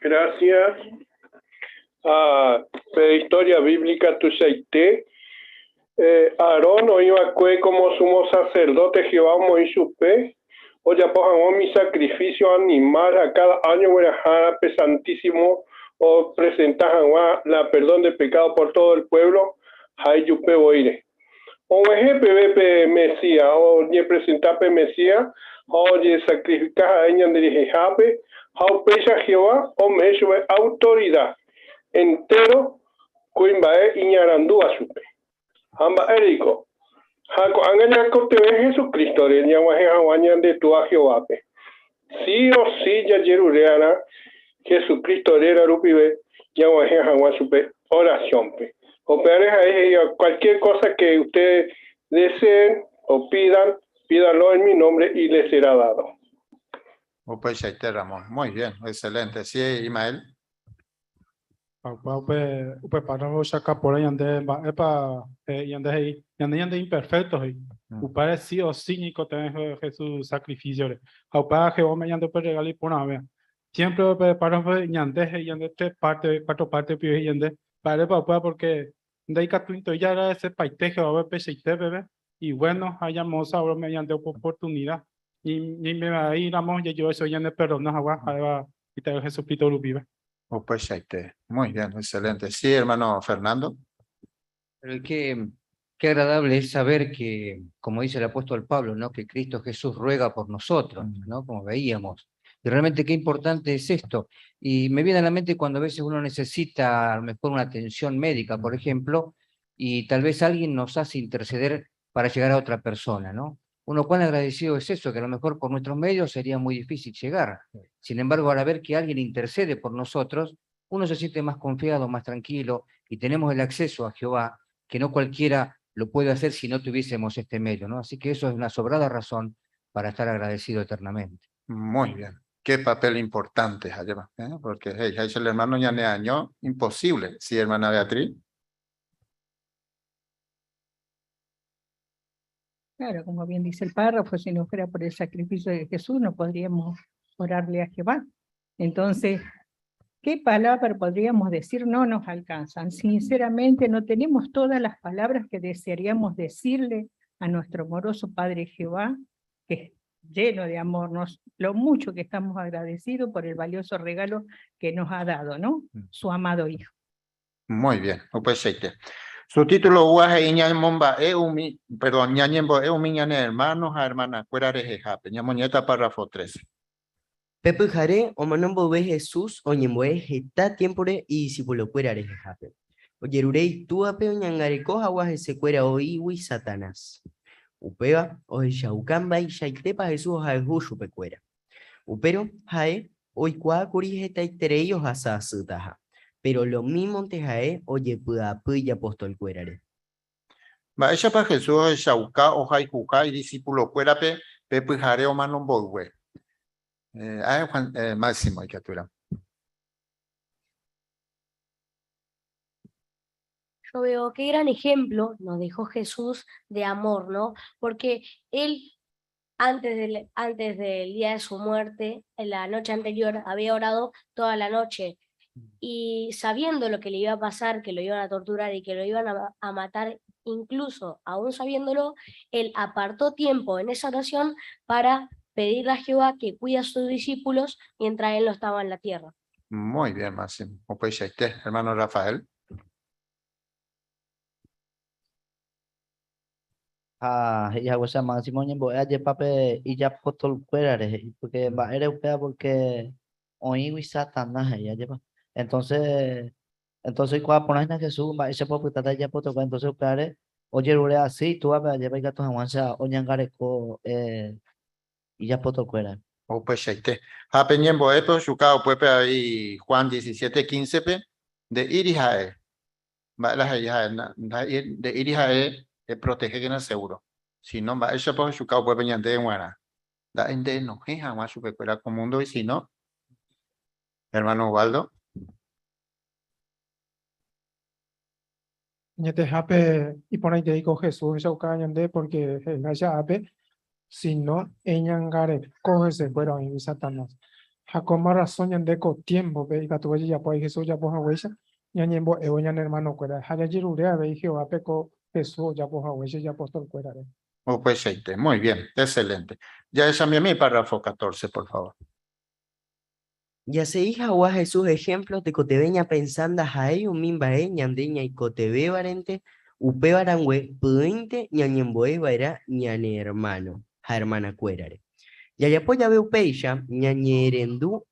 Gracias. Historia bíblica Tusaité. Aarón o iba como sumo sacerdote Jehová Moisés. O ya pongan mi sacrificio animal a cada año, santísimo, o presentajan la perdón de pecado por todo el pueblo. Hay yupe boire. O ejemplo Mesías, o ye presentape Mesías, o ye sacrificar a ella de jejape, o pesa Jehová, o me hecho autoridad. Entero, cuimbae iñarandúa supe. Amba erico. Jaco angaña con Jesucristo, le llama de tu a Jehová. Sí o sí, ya yerureana, Jesucristo era rupibe, llama a supe oración. O cualquier cosa que ustedes deseen o pidan, pídanlo en mi nombre y les será dado. Pues Ramón. Muy bien, excelente. Sí, Ismael. Upe para vos acá por ahí ande yande imperfectos y upare sí o cínico tener Jesús sacrificio. Aupa Jehová me yande por regalar por una vez. Siempre para yande tres partes, cuatro partes pide yande para porque de ahí que ya era ese paite Jehová peseite bebé y bueno hayamos ahora mediante oportunidad y me va a ir a ya yo soy yande pero no agua y te Jesucristo lo vive. Pues muy bien, excelente. Sí, hermano Fernando. Pero qué agradable es saber que, como dice el apóstol Pablo, ¿no? Que Cristo Jesús ruega por nosotros, ¿no? Como veíamos. Y realmente qué importante es esto. Y me viene a la mente cuando a veces uno necesita a lo mejor una atención médica, por ejemplo, y tal vez alguien nos hace interceder para llegar a otra persona, ¿no? Uno cuán agradecido es eso, que a lo mejor por nuestros medios sería muy difícil llegar. Sin embargo, al ver que alguien intercede por nosotros, uno se siente más confiado, más tranquilo, y tenemos el acceso a Jehová, que no cualquiera lo puede hacer si no tuviésemos este medio, ¿no? Así que eso es una sobrada razón para estar agradecido eternamente. Muy bien. Qué papel importante, porque hey, es el hermano ya año imposible. Sí, hermana Beatriz. Claro, como bien dice el párrafo, si no fuera por el sacrificio de Jesús, no podríamos orarle a Jehová. Entonces, ¿qué palabra podríamos decir? No nos alcanzan. Sinceramente, no tenemos todas las palabras que desearíamos decirle a nuestro amoroso Padre Jehová, que es lleno de amor, lo mucho que estamos agradecidos por el valioso regalo que nos ha dado, ¿no? Su amado Hijo. Muy bien, pues su título perdón, ñañembo hermanos a hermana cuera rejejape, ñamoñeta párrafo 13. Pepe jare o manombo ve Jesús o ñemboe jeta tiempore y discípulo cuera rejejape. Oyerurei tuape o ñangareco aguaje se cuera oiwi Satanás. Upeba o shaucamba y shaitepa Jesús o jaejuju pecuera. Upero jae oikua curi jeta iterei o jasasutaja. Pero lo mismo te jae oye puda puya apóstol cuerare. Va ella para Jesús shauca o jaijuca y discípulo cuerape pepe jare o manombo we. Máximo hay que aturar. Yo veo qué gran ejemplo nos dejó Jesús de amor, ¿no? Porque él, antes del día de su muerte, en la noche anterior, había orado toda la noche. Y sabiendo lo que le iba a pasar, que lo iban a torturar y que lo iban a matar, incluso aún sabiéndolo, él apartó tiempo en esa oración para pedirle a Jehová que cuide a sus discípulos mientras él no estaba en la tierra. Muy bien, Máximo. Pues hermano Rafael. ya huesa máximo ñembo aye pape y ya potol cuerare porque va eres upea porque hoy wisatana ya lleva entonces cuando pones a Jesús va ese poco tata ya potol entonces upeare oye rure así tú a lleva y gato avanza oñangare co y ya potol cuera O pues shaite. Hape ñembo epo, shukao puepe ahí Juan 17:15 pe, de irijae. Va la jae, de irijae, protege que no es seguro. Si no, va ese po shukao puepe ñante en guara. Da ende no, jamás supe cuera con mundo y si no, hermano Waldo. Ñete hape y por ahí te digo Jesús esa ucañande porque ella hape si no eñangare coge se fueron y Satanás. Jacoma razón ñande co tiempo ve y gatu ya pues Jesús ya pues huesa ñañembo eoñan hermano cuera. Haya jirurea ve Jehová peco Jesús ya pues huesa ya apóstol cuera. O pues shaite. Muy bien, excelente. Ya esa mi párrafo 14, por favor. Ya se hija o Jesús ejemplos de cotebeña pensando a ellos misma ñandeña y cotebe varente upe barangüe puente ñañemboe vaira ñane hermano ja hermana cuerare. Ya ya pues ya veo peisha ñañerendu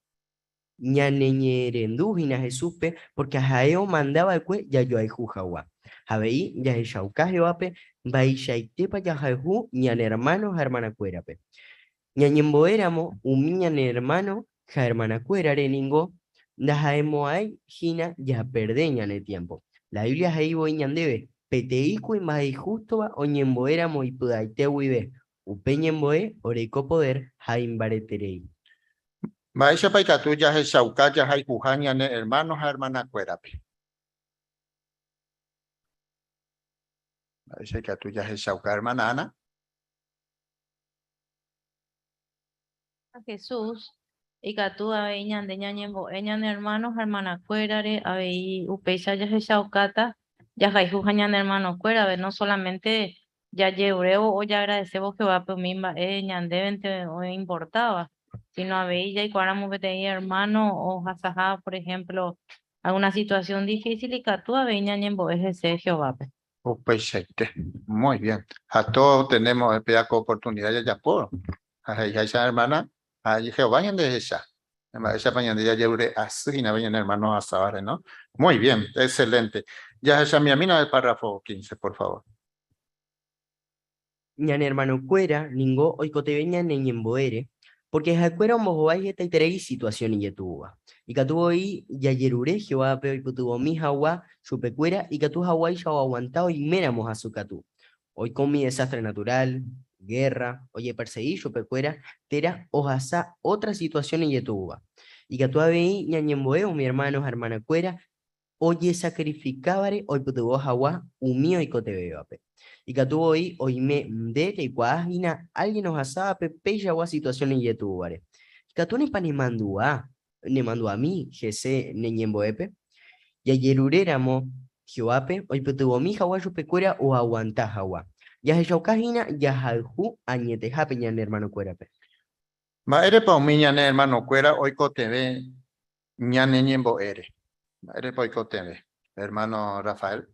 hina Jesús pe porque a eo mandaba el cue ya yo hay jujawa. Javeí ya el shauca jeope vaisha y tepa ya jaju ñane hermano ja hermana cuerape. Ñañemboéramo ñane hermano ja hermana cuerare ningo Najaemoai hina ya perdeñan el tiempo. La Biblia ahí voy ñandebe, peteico y más justo va oñemboéramo y pudaite huive, upeñemboe, oreco poder, jaimbareterei. Maisha paikatu ya es shauka ya hay jujania ne hermanos a hermana cuerape. Maisha que tú ya es shauka hermana Ana. Jesús y Catu aveñan de ñañembo eñan hermanos hermana cuerare avei upecha ya shaukata ya jaihu jañan hermano cuerare no solamente ya lleureo o ya agradecemos que va por mimba eñan debente o importaba sino avei ya y cuáramos que hermano o jasaja por ejemplo alguna situación difícil y Catu avei ñañembo ese Jehová. O pues shaite. Muy bien. A todos tenemos oportunidad ya por. A esa hermana. Ahí Jehová de esa. Esa mañana ya lleve así, no vayan hermanos a saber, ¿no? Muy bien, excelente. Ya esa mi amina del párrafo 15, por favor. Ñan hermano cuera, ningo oicotebeña neñemboere, porque jacuera mojoai esta iterei situación y yetuba. Y catuvo ahí ya yerure Jehová peo y putuvo mi jawa, chupecuera, y catu hawaii ya aguantado y meramos a su catu. Hoy con mi desastre natural, guerra, oye, perseguí, chupecuera, tera, ojasa, otra situación y yetuba. Y catu ahí ñañemboeo, mi hermano, hermana cuera, oye, sacrificabare, hoy putuvo jawa, umío y cotebeape. Y que tuvo ahí, hoy me de y cuajina, alguien nos asaba pepe ya o situación en yetubare. Que tú ni pa ni mandó a mí, jese neñemboepe. Y ayer uréramo, Jehoape, hoy putuvo mi jawa pecuera o aguanta jawa. Ya se chocajina, ya jalju, añete japeñan hermano cuerape. Ma ere pa un miñane hermano cuera, hoy cotebe, ñane ñembo ere. Ma ere pa hoy cotebe, hermano Rafael.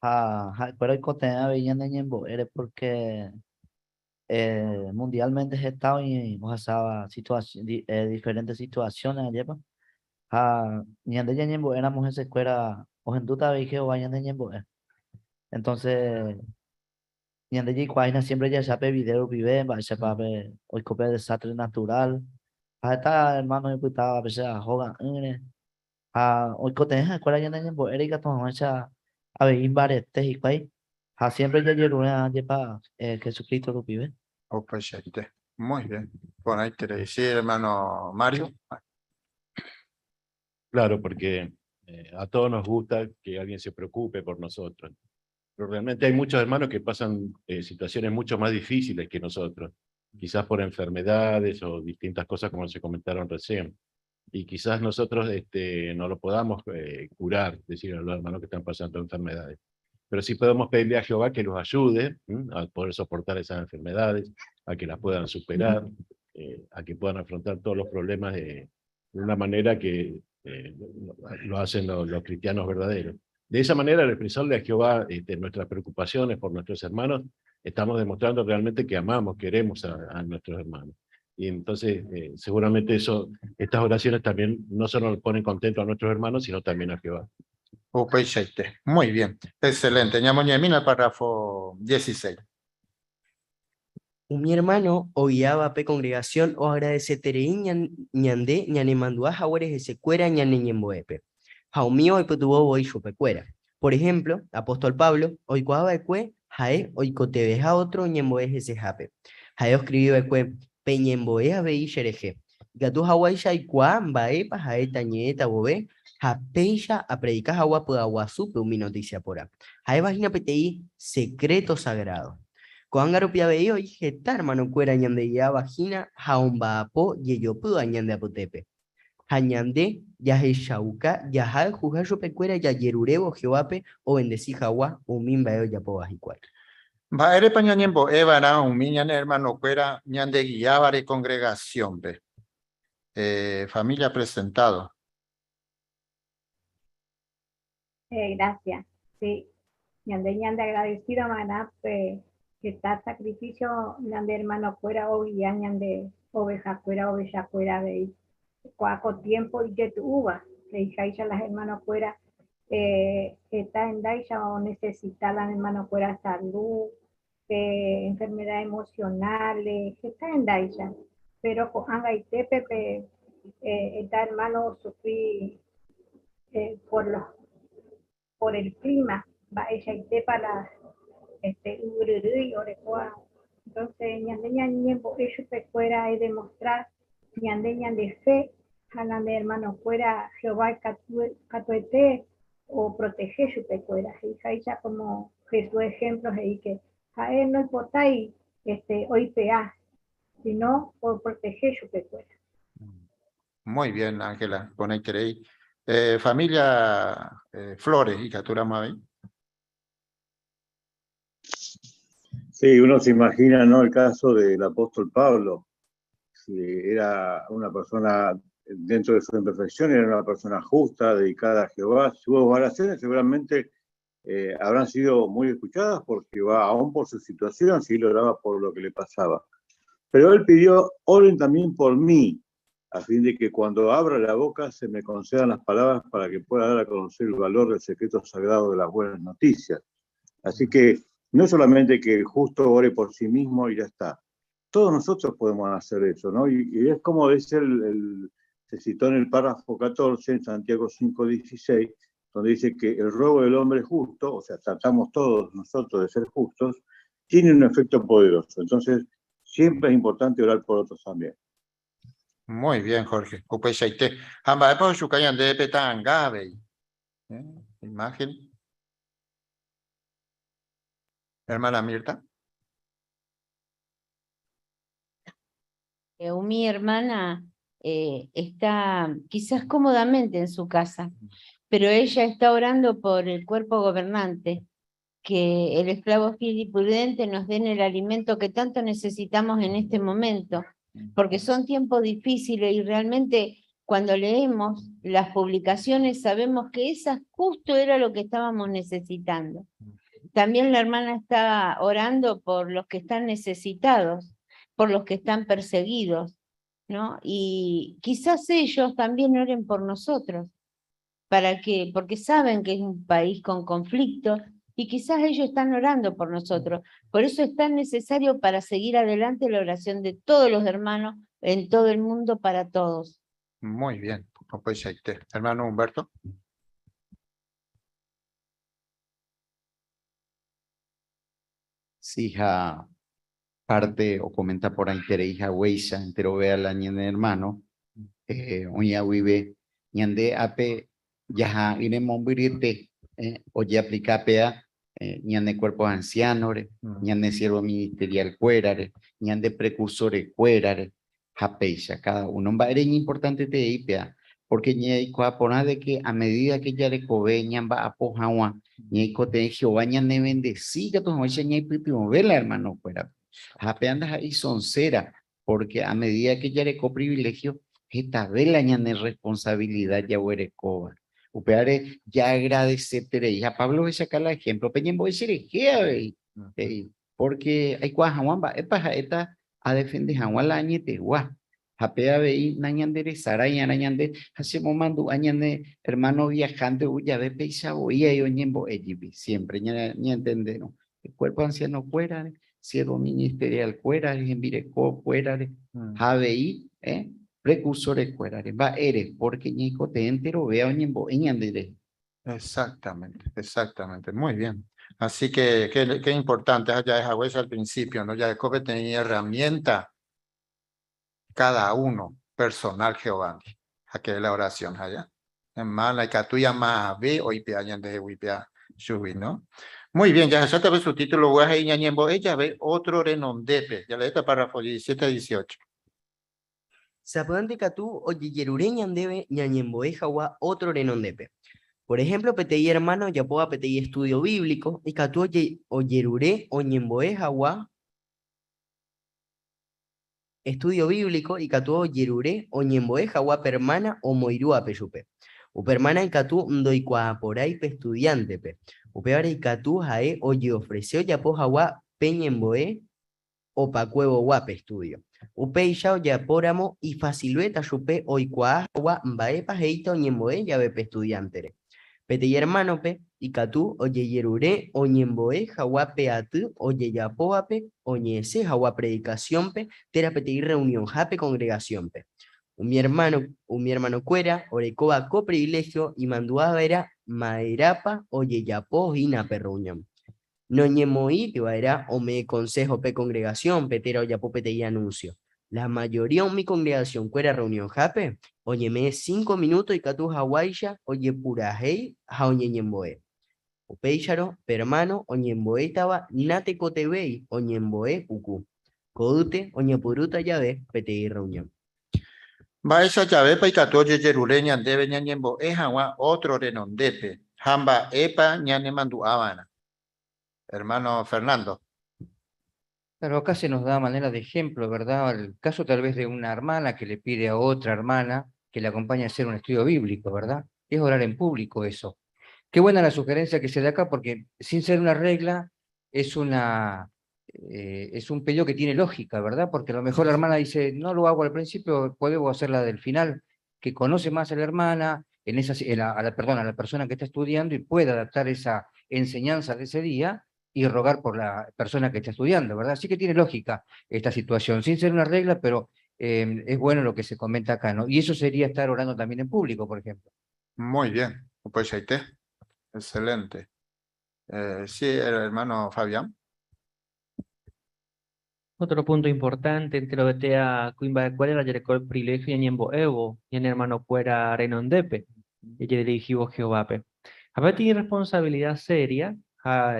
Pero el contenido de ñembo era porque mundialmente he estado y hemos pasado diferentes situaciones allá. Ñande ñembo éramos en esa escuela, o en duda veía o ñande ñembo. Entonces, ñande y cuaina siempre ya sabe video vive, va a ser para ver hoy copia desastre natural. Está hermano y puta a veces a jogan. Hoy contenido escuela ñande ñembo era y que tomamos esa a ver imbarete y cuai. Siempre ya llegó una lleva Jesucristo lo vive. Oh, pues muy bien. Bueno, ahí te decía, hermano Mario. Claro, porque a todos nos gusta que alguien se preocupe por nosotros. Pero realmente hay muchos hermanos que pasan situaciones mucho más difíciles que nosotros. Quizás por enfermedades o distintas cosas como se comentaron recién. Y quizás nosotros no lo podamos curar, decir a los hermanos que están pasando enfermedades. Pero sí podemos pedirle a Jehová que los ayude a poder soportar esas enfermedades, a que las puedan superar, a que puedan afrontar todos los problemas de una manera que lo hacen los cristianos verdaderos. De esa manera, al expresarle a Jehová nuestras preocupaciones por nuestros hermanos, estamos demostrando realmente que amamos, queremos a nuestros hermanos. Y entonces, seguramente estas oraciones también no solo nos ponen contentos a nuestros hermanos, sino también a Jehová. Muy bien, excelente. Ñamoñemina, el párrafo 16. Mi hermano oiaba pe congregación o agradeceterei ñande ñanemandua jaguares ese cuera ñane ñemboepe. Jaumío y putubo voy chupecuera. Por ejemplo, apóstol Pablo, hoy cuaba ecue, jae, hoy cotebeja otro ñemboes ese jape. Jae escribió ecue, peñemboea vei xereje. Gatu hawaisha y cuan baepa jae tañeta bobe, japeisha a predicar agua por aguasupe mi noticia pora. Jae vagina petei secreto sagrado. Coangaro piabeio y geta hermano cuera ñande ya vagina, jaumba apo, yeyopu añande apotepe. Hañande, yahe shauka, yahal jujayo pecuera ya yerurebo jeoape o bendecí jawa, umimba eo yapo bajicual. Baere pañañembo evara un miñane hermano cuera ñande guiaba de congregación pe. Familia presentado. Gracias. Sí. Ñande agradecido maná que está sacrificio ñande hermano cuera o guía ñande oveja cuera de cuaco tiempo y que tu uva le dije a las hermanos fuera está en Daisha o necesita las hermanos fuera salud, enfermedades emocionales, está en Daisha, pero con Anga y Tepe está hermano sufrí por el clima, va ella y Tepa la ururú orecoa. Entonces ñande ellos fuera es demostrar ñande fe a de hermano fuera Jehová catuete o proteger su pecuera y ya como Jesús ejemplos y que a él no importa y hoy pea sino por proteger su pecuera. Muy bien, Ángela, ponete ahí. Familia Flores y Catura Mavi. Sí, uno se imagina, ¿no?, el caso del apóstol Pablo. Si era una persona, dentro de su imperfección, era una persona justa, dedicada a Jehová. Sus oraciones seguramente habrán sido muy escuchadas por Jehová, aún por su situación, si él oraba por lo que le pasaba. Pero él pidió, oren también por mí, a fin de que cuando abra la boca se me concedan las palabras para que pueda dar a conocer el valor del secreto sagrado de las buenas noticias. Así que no solamente que el justo ore por sí mismo y ya está. Todos nosotros podemos hacer eso, ¿no? Y es como dice se citó en el párrafo 14, en Santiago 5:16, donde dice que el ruego del hombre justo, o sea, tratamos todos nosotros de ser justos, tiene un efecto poderoso. Entonces, siempre es importante orar por otros también. Muy bien, Jorge. Upeshaite. Hamba epo shukayan de petan gabe. Imagen. Hermana Mirta. Mi hermana está quizás cómodamente en su casa, pero ella está orando por el cuerpo gobernante, que el esclavo fiel y prudente nos den el alimento que tanto necesitamos en este momento, porque son tiempos difíciles y realmente cuando leemos las publicaciones sabemos que esa justo era lo que estábamos necesitando. También la hermana está orando por los que están necesitados, por los que están perseguidos, ¿no? Y quizás ellos también oren por nosotros, porque saben que es un país con conflictos y quizás ellos están orando por nosotros. Por eso es tan necesario para seguir adelante la oración de todos los hermanos en todo el mundo para todos. Muy bien. Hermano Humberto. Sí, hija. Parte o comenta por ahí hija Weisa, entero vea la ñande hermano, uña vive, ñande ape, yaha, iremos virite, o ya aplica pea, ñande cuerpos ancianos, ñande siervo ministerial cuérare, ñande precursores cuérare, japeisha, cada uno va a ser importante te ipea, porque ñe coapona de que a medida que ya le cobe, ñamba apojawa, ñe cote Jehová ñande bendeciga, tu noche ñe pipimo vela hermano fuera. Apenas ahí son cera, porque a medida que ya le co privilegio, esta vela ya no responsabilidad ya huere coba. Upeare ya agradecerte hija Pablo voy a sacar el ejemplo peñen voy a decir porque hay cosas Juanba esta a defender Juan la añete gua Japea veí nañandere saray arañande hacemos mando añande hermano viajante uya ve peisa oía y oñembo ejibi siempre ni entendieron el cuerpo anciano fuera cielo ministerial fuera en vireco fuera javeí precursores fuera va eres porque ñico te entero vea oñembo eñandere. Exactamente, exactamente, muy bien. Así que qué importante, ya es al principio, ¿no? Ya Jacob tenía herramienta cada uno personal Jehová. Aquí es la oración allá. Es más, la que tú llamas ve hoy pe allá de wipea shubi, ¿no? Muy bien, ya se ve su título, voy a ir ñañembo, ella ve otro renondepe. Ya le está párrafo 17-18. Sapodante Catú oye yerure ñandebe ñañemboe jawa otro renondepe. Por ejemplo, PTI hermano ya puedo PTI estudio bíblico y Catú oyerure oñemboe jawa estudio bíblico y Catú oyerure oñemboe jawa permana o moirúa peyupe. Upermana y Catú ndoi por ahí pe estudiante pe. Upeare y Catú jae oye ofreció ya po jawa peñemboe o pa cuevo guape estudio. Upe yao ya poramo y facilueta yupe oikua agua mbaepa heita oñemboe ya bepe estudiantere. Pete y hermano pe y catú oye yerure oñemboe jawa peatu oye yapoape oñese jawa predicación pe terapete y reunión jape congregación pe. Mi hermano cuera orecoba co privilegio y manduaba era maerapa oye yapo hina per reunión. No ñemoí que era o me consejo pe congregación petera o yapo pete y anuncio. La mayoría de mi congregación cuera reunión jape, oye me 5 minutos y catu hawaisha, oye pura hei, ha oye ñemboe. O peixaro, permano, oye ñemboe estaba nate cotebei, oye ñemboe cucu. Codute, oye puruta llave, pete y reunión. Va esa llave pa ikato oye yerure ñandebe ñañembo jawa otro renondepe. Hamba epa ñane mandu abana. Hermano Fernando. Claro, acá se nos da manera de ejemplo, ¿verdad? El caso tal vez de una hermana que le pide a otra hermana que le acompañe a hacer un estudio bíblico, ¿verdad? Es orar en público eso. Qué buena la sugerencia que se da acá, porque sin ser una regla, es un pedido que tiene lógica, ¿verdad? Porque a lo mejor la hermana dice, no lo hago al principio, puedo hacerla del final, que conoce más a la hermana, a la persona que está estudiando y puede adaptar esa enseñanza de ese día y rogar por la persona que está estudiando, ¿verdad? Así que tiene lógica esta situación, sin ser una regla, pero es bueno lo que se comenta acá, ¿no? Y eso sería estar orando también en público, por ejemplo. Muy bien, pues ahí te. Excelente. Sí, el hermano Fabián. Otro punto importante entre lo que te ha cuimba de cuál era el privilegio y en Evo y en hermano cuera renondepe y le dirigió Jehová. A ver, tiene responsabilidad seria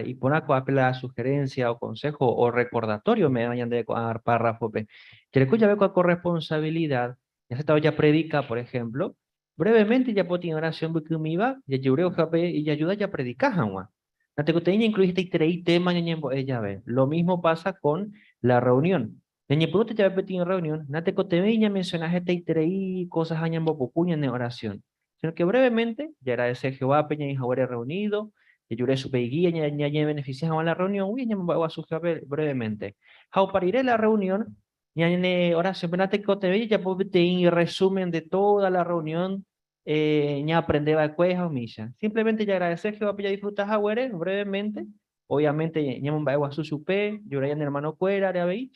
y poner la sugerencia o consejo o recordatorio me vayan de párrafo pe. Que le escucha con corresponsabilidad, ya se estaba ya predica, por ejemplo, brevemente ya puedo tener oración bukumiva, ya lloreo jape y ya ayuda ya predicar jamás. La tecoteña incluye este tema ella ve. Lo mismo pasa con la reunión. Ñañepurute ya en reunión, nate cotemeña mencionaje teitreí cosas añambo popuña en oración. Sino que brevemente, ya era ese Jehová peña y Jehová reunido, y lloré su peguía, ñañe beneficias a la reunión, uy, ñañe a su jefe brevemente. Jau pariré la reunión, ñañe oración, nate cotemeña ya puede tener resumen de toda la reunión, ña aprender a cueja o milla. Simplemente ya agradecer Jehová peña disfrutas a brevemente. Obviamente, ñamon va a su supe, lloré en hermano cuera, de ahí.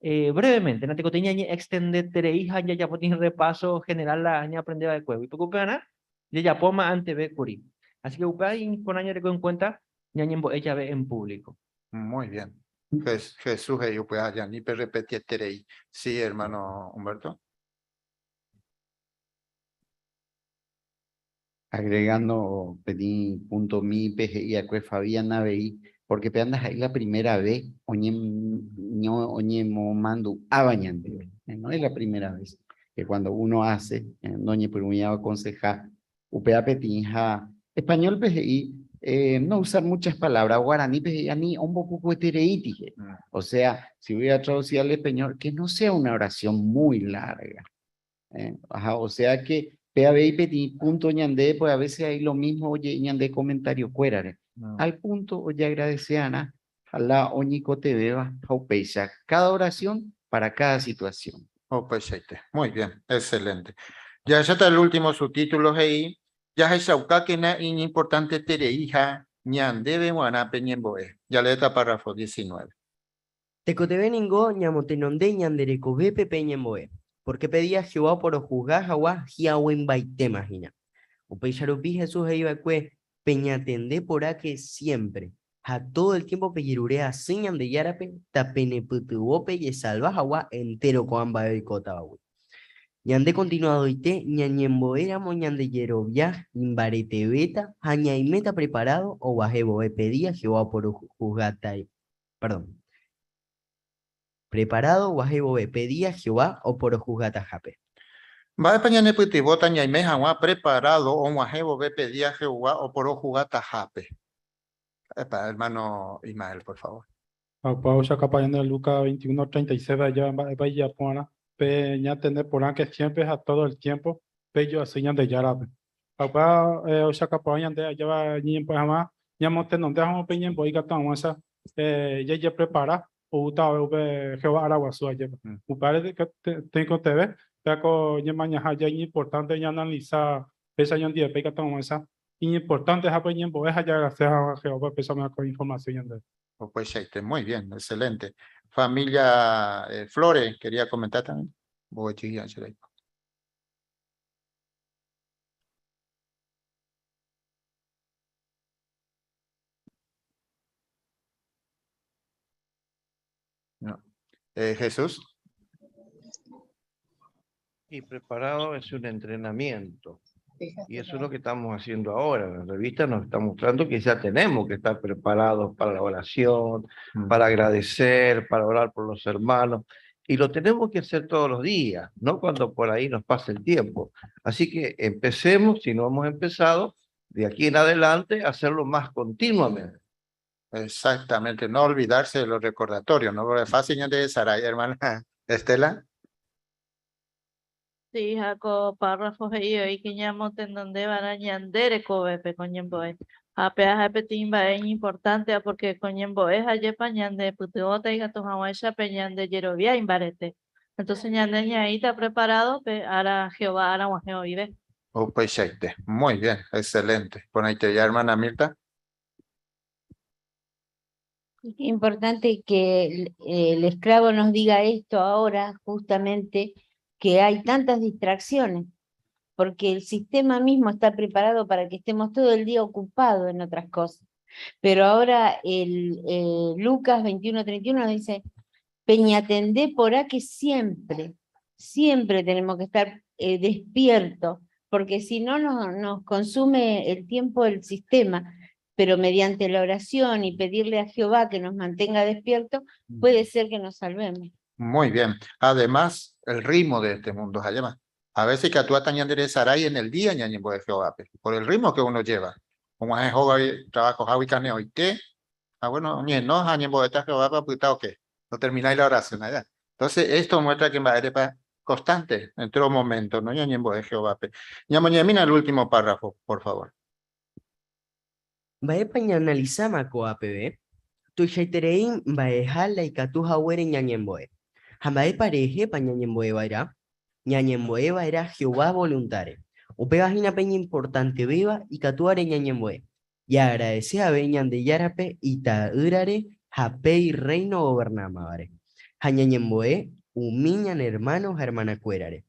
Brevemente, no te cotiña extender hija ya potín repaso general la aña aprender de cuevo. Y poco pena, ya poma ante ve curí. Así que upay con año en cuenta, ñañembo ella ve en público. Muy bien. Jesús, yo pues allá ni per repetir terei. Sí, hermano Humberto. Agregando, pedí punto mi PGI a Fabián Avei, porque peandas ahí la primera vez, oñe mando a bañante, no es la primera vez que cuando uno hace, doña por un aconsejar, upea petinja, español PGI, no usar muchas palabras, guaraní PGI, ni un poco etereítige, o sea, si voy a traducir al español, que no sea una oración muy larga, o sea que PAB y punto ñande, pues a veces hay lo mismo, oye, ñande comentario cuérare. Al punto, oye, agradeceana, a la oñico te beba, jaupeisa, cada oración para cada situación. Oh, pues muy bien, excelente. Ya está el último subtítulo ahí. Ya es que na importante tere hija, ñandebe guanape ñemboe. Ya letra párrafo 19. Tecotebe ningo ñamotenonde ñanderecobe pepe ñemboe. Porque pedía Jehová por juzgar Jaguá, Jiawen baite imagina. Upeicharupi Jesús Eibacue, peñatende por que siempre. A todo el tiempo pellerurea señan de yarape, tapeneputuope y salva Jaguá entero coamba de cotabawi. Ñande continuado ite, ñañemboera moñande yerobia, imbarete beta, añaimeta preparado o bajebo pedía Jehová por juzgatai. Perdón. Preparado bajebo pedía Jehová o por juzgata jape. Va españane putibota ñaime Jaguá preparado o guajebo ve pedía Jehová o por jugata jape. Hermano Ismael, por favor. Pausa capayana de Lucas 21:37 ya vaya pona peña tener por que siempre a todo el tiempo pello aseñan de yarabe. Papá osa capayan de allá va ni en pajama llamo te no dejamos peña en boiga tan esa ya prepara o uta Jehová aragua su allá. Upare que tengo te ve taco ya mañana ya importante ya analizar esa ya día pega tan esa importante es peña en boiga ya gracias a Jehová pesamos con información de Pues muy bien, excelente. Familia Flores, quería comentar también. No. Jesús. Y preparado es un entrenamiento. Y eso es lo que estamos haciendo ahora. La revista nos está mostrando que ya tenemos que estar preparados para la oración, para agradecer, para orar por los hermanos. Y lo tenemos que hacer todos los días, no cuando por ahí nos pase el tiempo. Así que empecemos, si no hemos empezado, de aquí en adelante, a hacerlo más continuamente. Exactamente, no olvidarse de los recordatorios, ¿no? Porque es fácil de Saray, hermana Estela. Sí, jaco párrafos y que llamo en donde van a ñandere cobepe con ñemboe. A peaje petimba es importante porque con ñemboe es aye pañande putuota y gato hawaisha peñande yerovia imbarete. Entonces ñande ñaita preparado pe ara Jehová ara guajeo vive. Oh, pues muy bien, excelente. Por ahí te ya, hermana Mirta. Importante que el esclavo nos diga esto ahora, justamente, que hay tantas distracciones, porque el sistema mismo está preparado para que estemos todo el día ocupados en otras cosas. Pero ahora Lucas 21:31 dice, peñatendé por que siempre tenemos que estar despiertos, porque si no nos consume el tiempo del sistema, pero mediante la oración y pedirle a Jehová que nos mantenga despiertos, puede ser que nos salvemos. Muy bien. Además, el ritmo de este mundo, además. A veces que actúa tan de Saray en el día, ñañembo de Jehová, por el ritmo que uno lleva. Como es trabajo, javi caneo y té. Bueno, no, ñañembo de Jehová, para que no termináis la oración allá. Entonces, esto muestra que va a ser constante en todo momento, ¿no? Ñañembo de Jehová. Ñamoñamina el último párrafo, por favor. Vae pañanalizama coapb. Tu shaiterein vaejala y catuja huere ñañemboe. Jambae pareje pañañemboe vaira. Ñañemboe vaira Jehová voluntare. Upegajina peña importante viva y catuare ñañemboe. Y agradece a beñan de yarape y taurare jape y reino gobernamare. Jañañemboe umiñan hermanos hermanacuerare.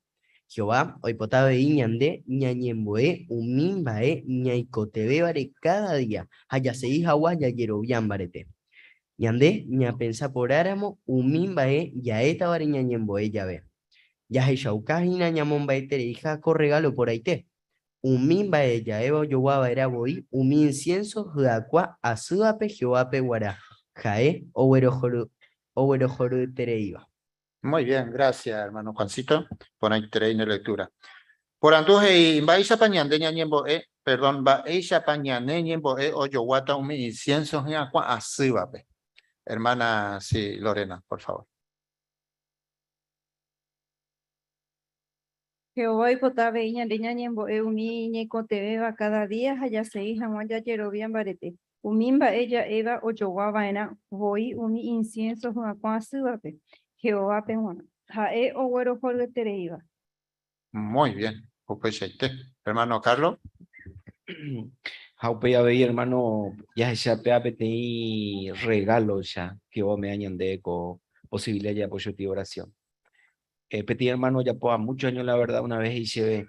Jehová, hoy potabe iñande, ñañemboe, umimbae, ñaicotebevare cada día, hayasei jaguá, yayerobian barete. Ñande, ña pensa por áramo, umimbae, yaeta bare ñañemboe, yabe. Yahe shaukajina ñamombae tereija, corregalo por aite. Umimbae, yaeva, yoguaba era boi, umi incienso, juacua, azuape, jehoape, guará. Jae, owerojoru tereiva. Muy bien, gracias, hermano Juancito, por ahí en lectura. Por antoje, vais a pañande ñañembo, perdón, vais a pañande ñañembo, o yo guata un incienso en agua así, hermana, sí, Lorena, por favor. Jehová y potave iña de ñañembo umi ñecoteveva cada día haya se hija ya yerobian barete. Umimba ella eva oyoguavaena voy umi incienso juacuasívape. Jehová pehuana. Jae oguero jorgetereiva. Muy bien. Upechaite. Hermano Carlos. Jaupe ya veía, hermano, ya se PTI regalo ya, que vos me añade con posibilidad de apoyo de oración. Petit hermano, ya por muchos años, la verdad, una vez hice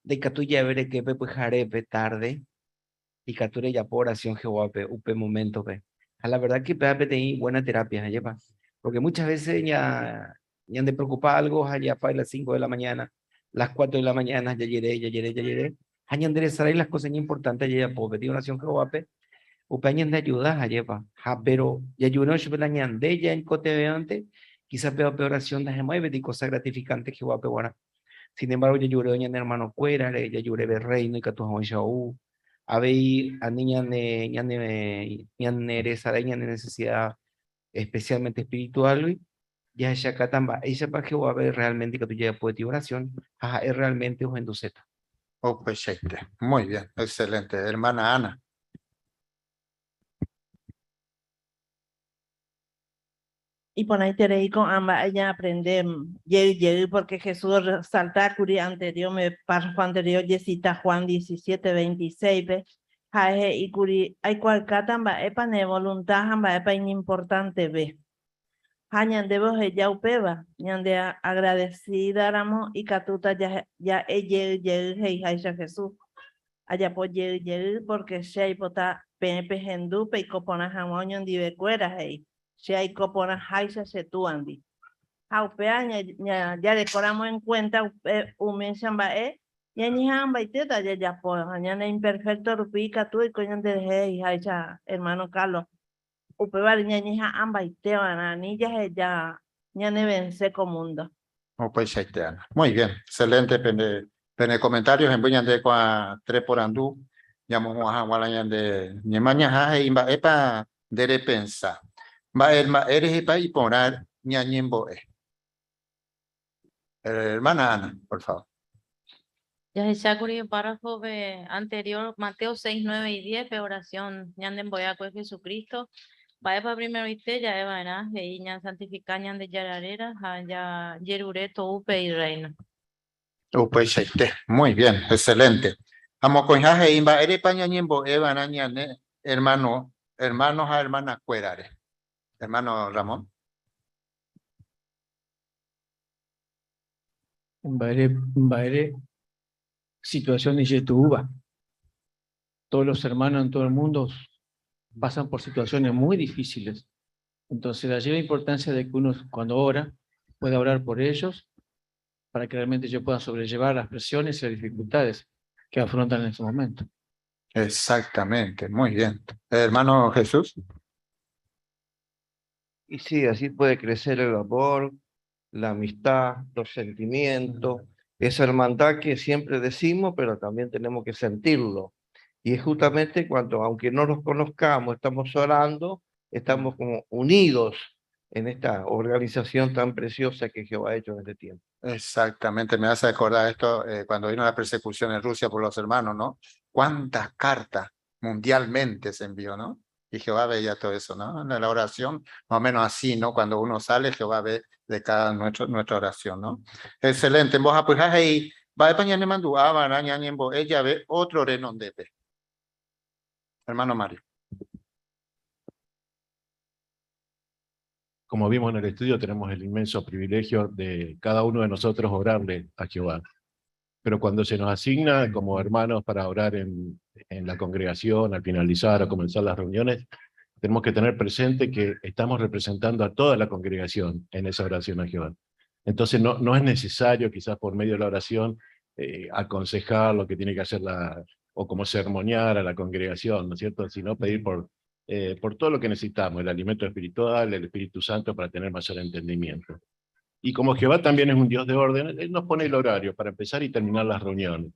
de que tú ya veré que pues jarepe tarde, y que tú ya por oración Jehová, upe momento, a la verdad que PTI buena terapia, lleva, porque muchas veces ya de preocupar algo, ya para las 5 de la mañana, las 4 de la mañana, ya llegué. Hay enderezar ahí las cosas importantes, ya puedo pedir oración Jehová, upeñan de ayuda, lleva, pero ya ayuno, yo la ñande ya en cote antes, quizás peor oración de Jehová y cosas gratificantes Jehová, bueno. Sin embargo, ya lloré doña hermano cuera, ya lloré ver reino y que tu Shaú, a ver a niña de necesidad especialmente espiritual, ya ella acá también, ella para Jehová ver realmente que tú ya puedes pedir oración, es realmente un endoceta. Oh, pues muy bien, excelente. Hermana Ana. Y por ahí tenéis con ambas ella aprender llegué porque Jesús salta curi anterior me párrafo anterior Yesita Juan 17:26 ve jae y curi hay cual catamba epa ne voluntad amba epa importante ve hañan debo ella upeba ñande agradecida ramo y catuta ya llegué hei Jesús allá por llegué porque shei pota pepe hendupe y copona jamoño en dive cuera hei si hay copona haisa se tu andi. Aupea ya decoramos en cuenta umensamba ya ni hamba y teta ya por mañana imperfecto rupica tú y coño de hey haisa hermano Carlos. Upeba ya ni hamba y te van ni ya ne vence mundo. Oh, pues Ana. Muy bien, excelente. Pene comentarios en buñan de qua tres por andú. Llamo a Juan de Ñemaña jae imba epa de pensa. Va eres epa y poner ñañembo. Hermana Ana, por favor. Ya se curi el párrafo anterior, Mateo 6, 9 y 10, oración, ñanden boya con Jesucristo. Vaya para primero y te ya evanas, y ñan santificar ñan de yararera, ya yerureto upe y reino. Pues muy bien, excelente. Amo con jaje imba ere pañañembo evana ñane, hermanos a hermana cuerare. Hermano Ramón. Baere situaciones de tuba. Todos los hermanos en todo el mundo pasan por situaciones muy difíciles. Entonces, allí la importancia de que uno, cuando ora, pueda orar por ellos para que realmente ellos puedan sobrellevar las presiones y las dificultades que afrontan en ese momento. Exactamente, muy bien. Hermano Jesús. Y sí, así puede crecer el amor, la amistad, los sentimientos, esa hermandad que siempre decimos, pero también tenemos que sentirlo. Y es justamente cuando, aunque no los conozcamos, estamos orando, estamos como unidos en esta organización tan preciosa que Jehová ha hecho en este tiempo. Exactamente, me hace acordar esto cuando vino la persecución en Rusia por los hermanos, ¿no? ¿Cuántas cartas mundialmente se envió, ¿no? Y Jehová veía todo eso, ¿no? En la oración, más o menos así, ¿no? Cuando uno sale, Jehová ve de cada nuestra oración, ¿no? Excelente. En vos apoyás ahí, va a pañar mandú, ella ve otro renondepe. Hermano Mario. Como vimos en el estudio, tenemos el inmenso privilegio de cada uno de nosotros orarle a Jehová. Pero cuando se nos asigna como hermanos para orar en la congregación, al finalizar o comenzar las reuniones, tenemos que tener presente que estamos representando a toda la congregación en esa oración a Jehová. Entonces no es necesario, quizás por medio de la oración, aconsejar lo que tiene que hacer o como sermonear a la congregación, ¿no es cierto? Sino pedir por todo lo que necesitamos, el alimento espiritual, el Espíritu Santo, para tener mayor entendimiento. Y como Jehová también es un Dios de orden, Él nos pone el horario para empezar y terminar las reuniones.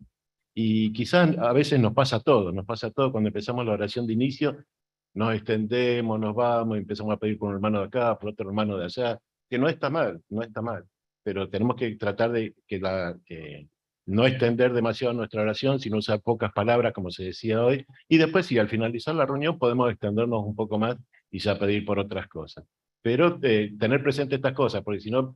Y quizás a veces nos pasa todo cuando empezamos la oración de inicio, nos extendemos, nos vamos, empezamos a pedir por un hermano de acá, por otro hermano de allá, que no está mal, pero tenemos que tratar de que no extender demasiado nuestra oración, sino usar pocas palabras, como se decía hoy, y después, si al finalizar la reunión podemos extendernos un poco más y ya pedir por otras cosas. Pero tener presente estas cosas, porque si no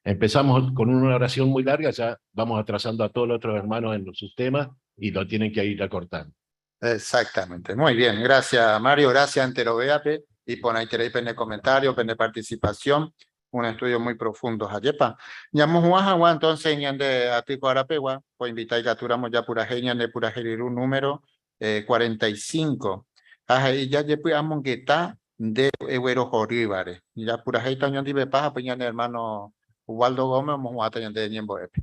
empezamos con una oración muy larga, ya vamos atrasando a todos los otros hermanos en sus temas y lo tienen que ir acortando. Exactamente. Muy bien. Gracias, Mario. Gracias, Antero Beape. Y por ahí tenéis pene comentario, pene participación. Un estudio muy profundo. Ayepa. Ñamos Huajawa, entonces, ñande Atico Arapewa. Pues invitáis que aturamos ya pura genia de pura geriru número 45. Ajá, y ya yepi amongueta de Eguero Joribare. Ya pura geita ñondi bepaja, pues ñande hermano Ubaldo Gómez, mojuata ñande ñembo epi.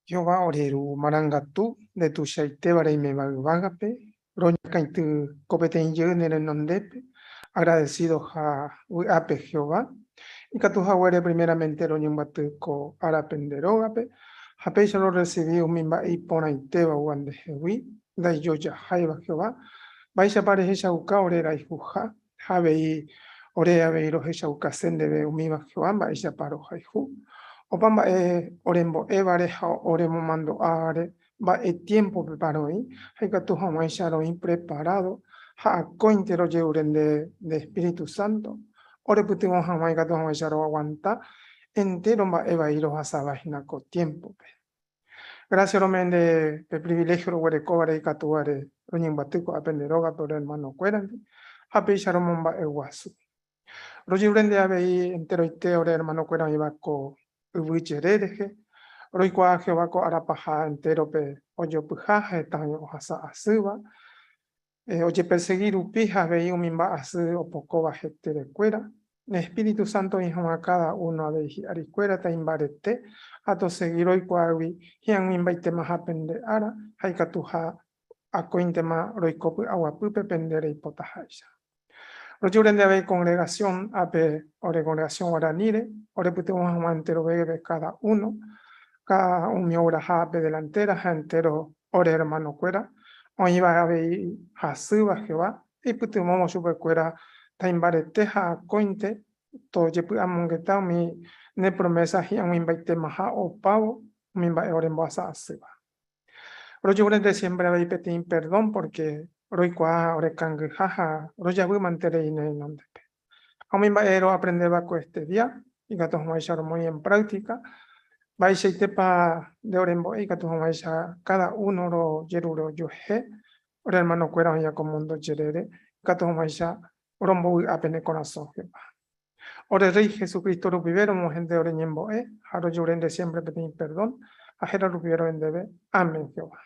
Jehová oreru marangatu de tu shaitebara y me vagape, roña kaitu copeten yenere nondepe, agradecido a ape Jehová, y katujahuere primeramente roñumbatu ko arapenderogape, ape ya lo recibí un mimba y pona y teba uande jehui, da yo ya jaiba Jehová, vais a parecer shauka orera y juja, habe orea veiro heshauka sende de umiba Jehová, vais a paro jaihu. Opamba orembo evareja oremo mando are va tiempo preparo y hay que tu jamás ya lo preparado ha cointero lleuren de Espíritu Santo ore putimos jamás que tu jamás ya lo aguanta entero va eva y los asabajina con tiempo gracias romen de privilegio lo huere cobre y catuare roñin batico apenderoga por hermano cueran ha pecharo momba eguasu lo lleuren de ave entero y te ore hermano cueran y va co uvichereje, roikwa Jehová ko arapaja entero pe oyo pujaje taño hasa asuba, oye perseguir upija vei umimba asu opoko bajete de cuera, Espíritu Santo hijo a cada uno de aricuera ta imbarete, a to seguir roikwa vi, hian imbaite mahapende ara, haikatuja a cointema roikopu aguapupe pendere hipotajaisa. Los de haber congregación, ape ore congregación oranire, ore putemos entero bebe cada uno mi obra ape delantera, entero ore hermano cuera, o iba a ver hasuba Jehová, y putemos super cuera, ta imbareteja cointe, to yepu amongeta mi ne promesa hian mi invite maha o pavo, mi ore en boasa asuba. Los de siempre habéis pedido perdón porque roikwa ore kangejaja royabu mantere ine nondepe. A mí ero aprender bajo este día y gatos muy en práctica. Vais y tepa de orembo y catu homaisa cada uno ro yeruro yoje. Ora hermano cuera ya como mundo yerere. Catu homaisa orombo apene corazón. Ora Rey Jesucristo lo vivero gente oreñembo haro llorende siempre pedir perdón. Ajera lo vivero en debe. Amén Jehová.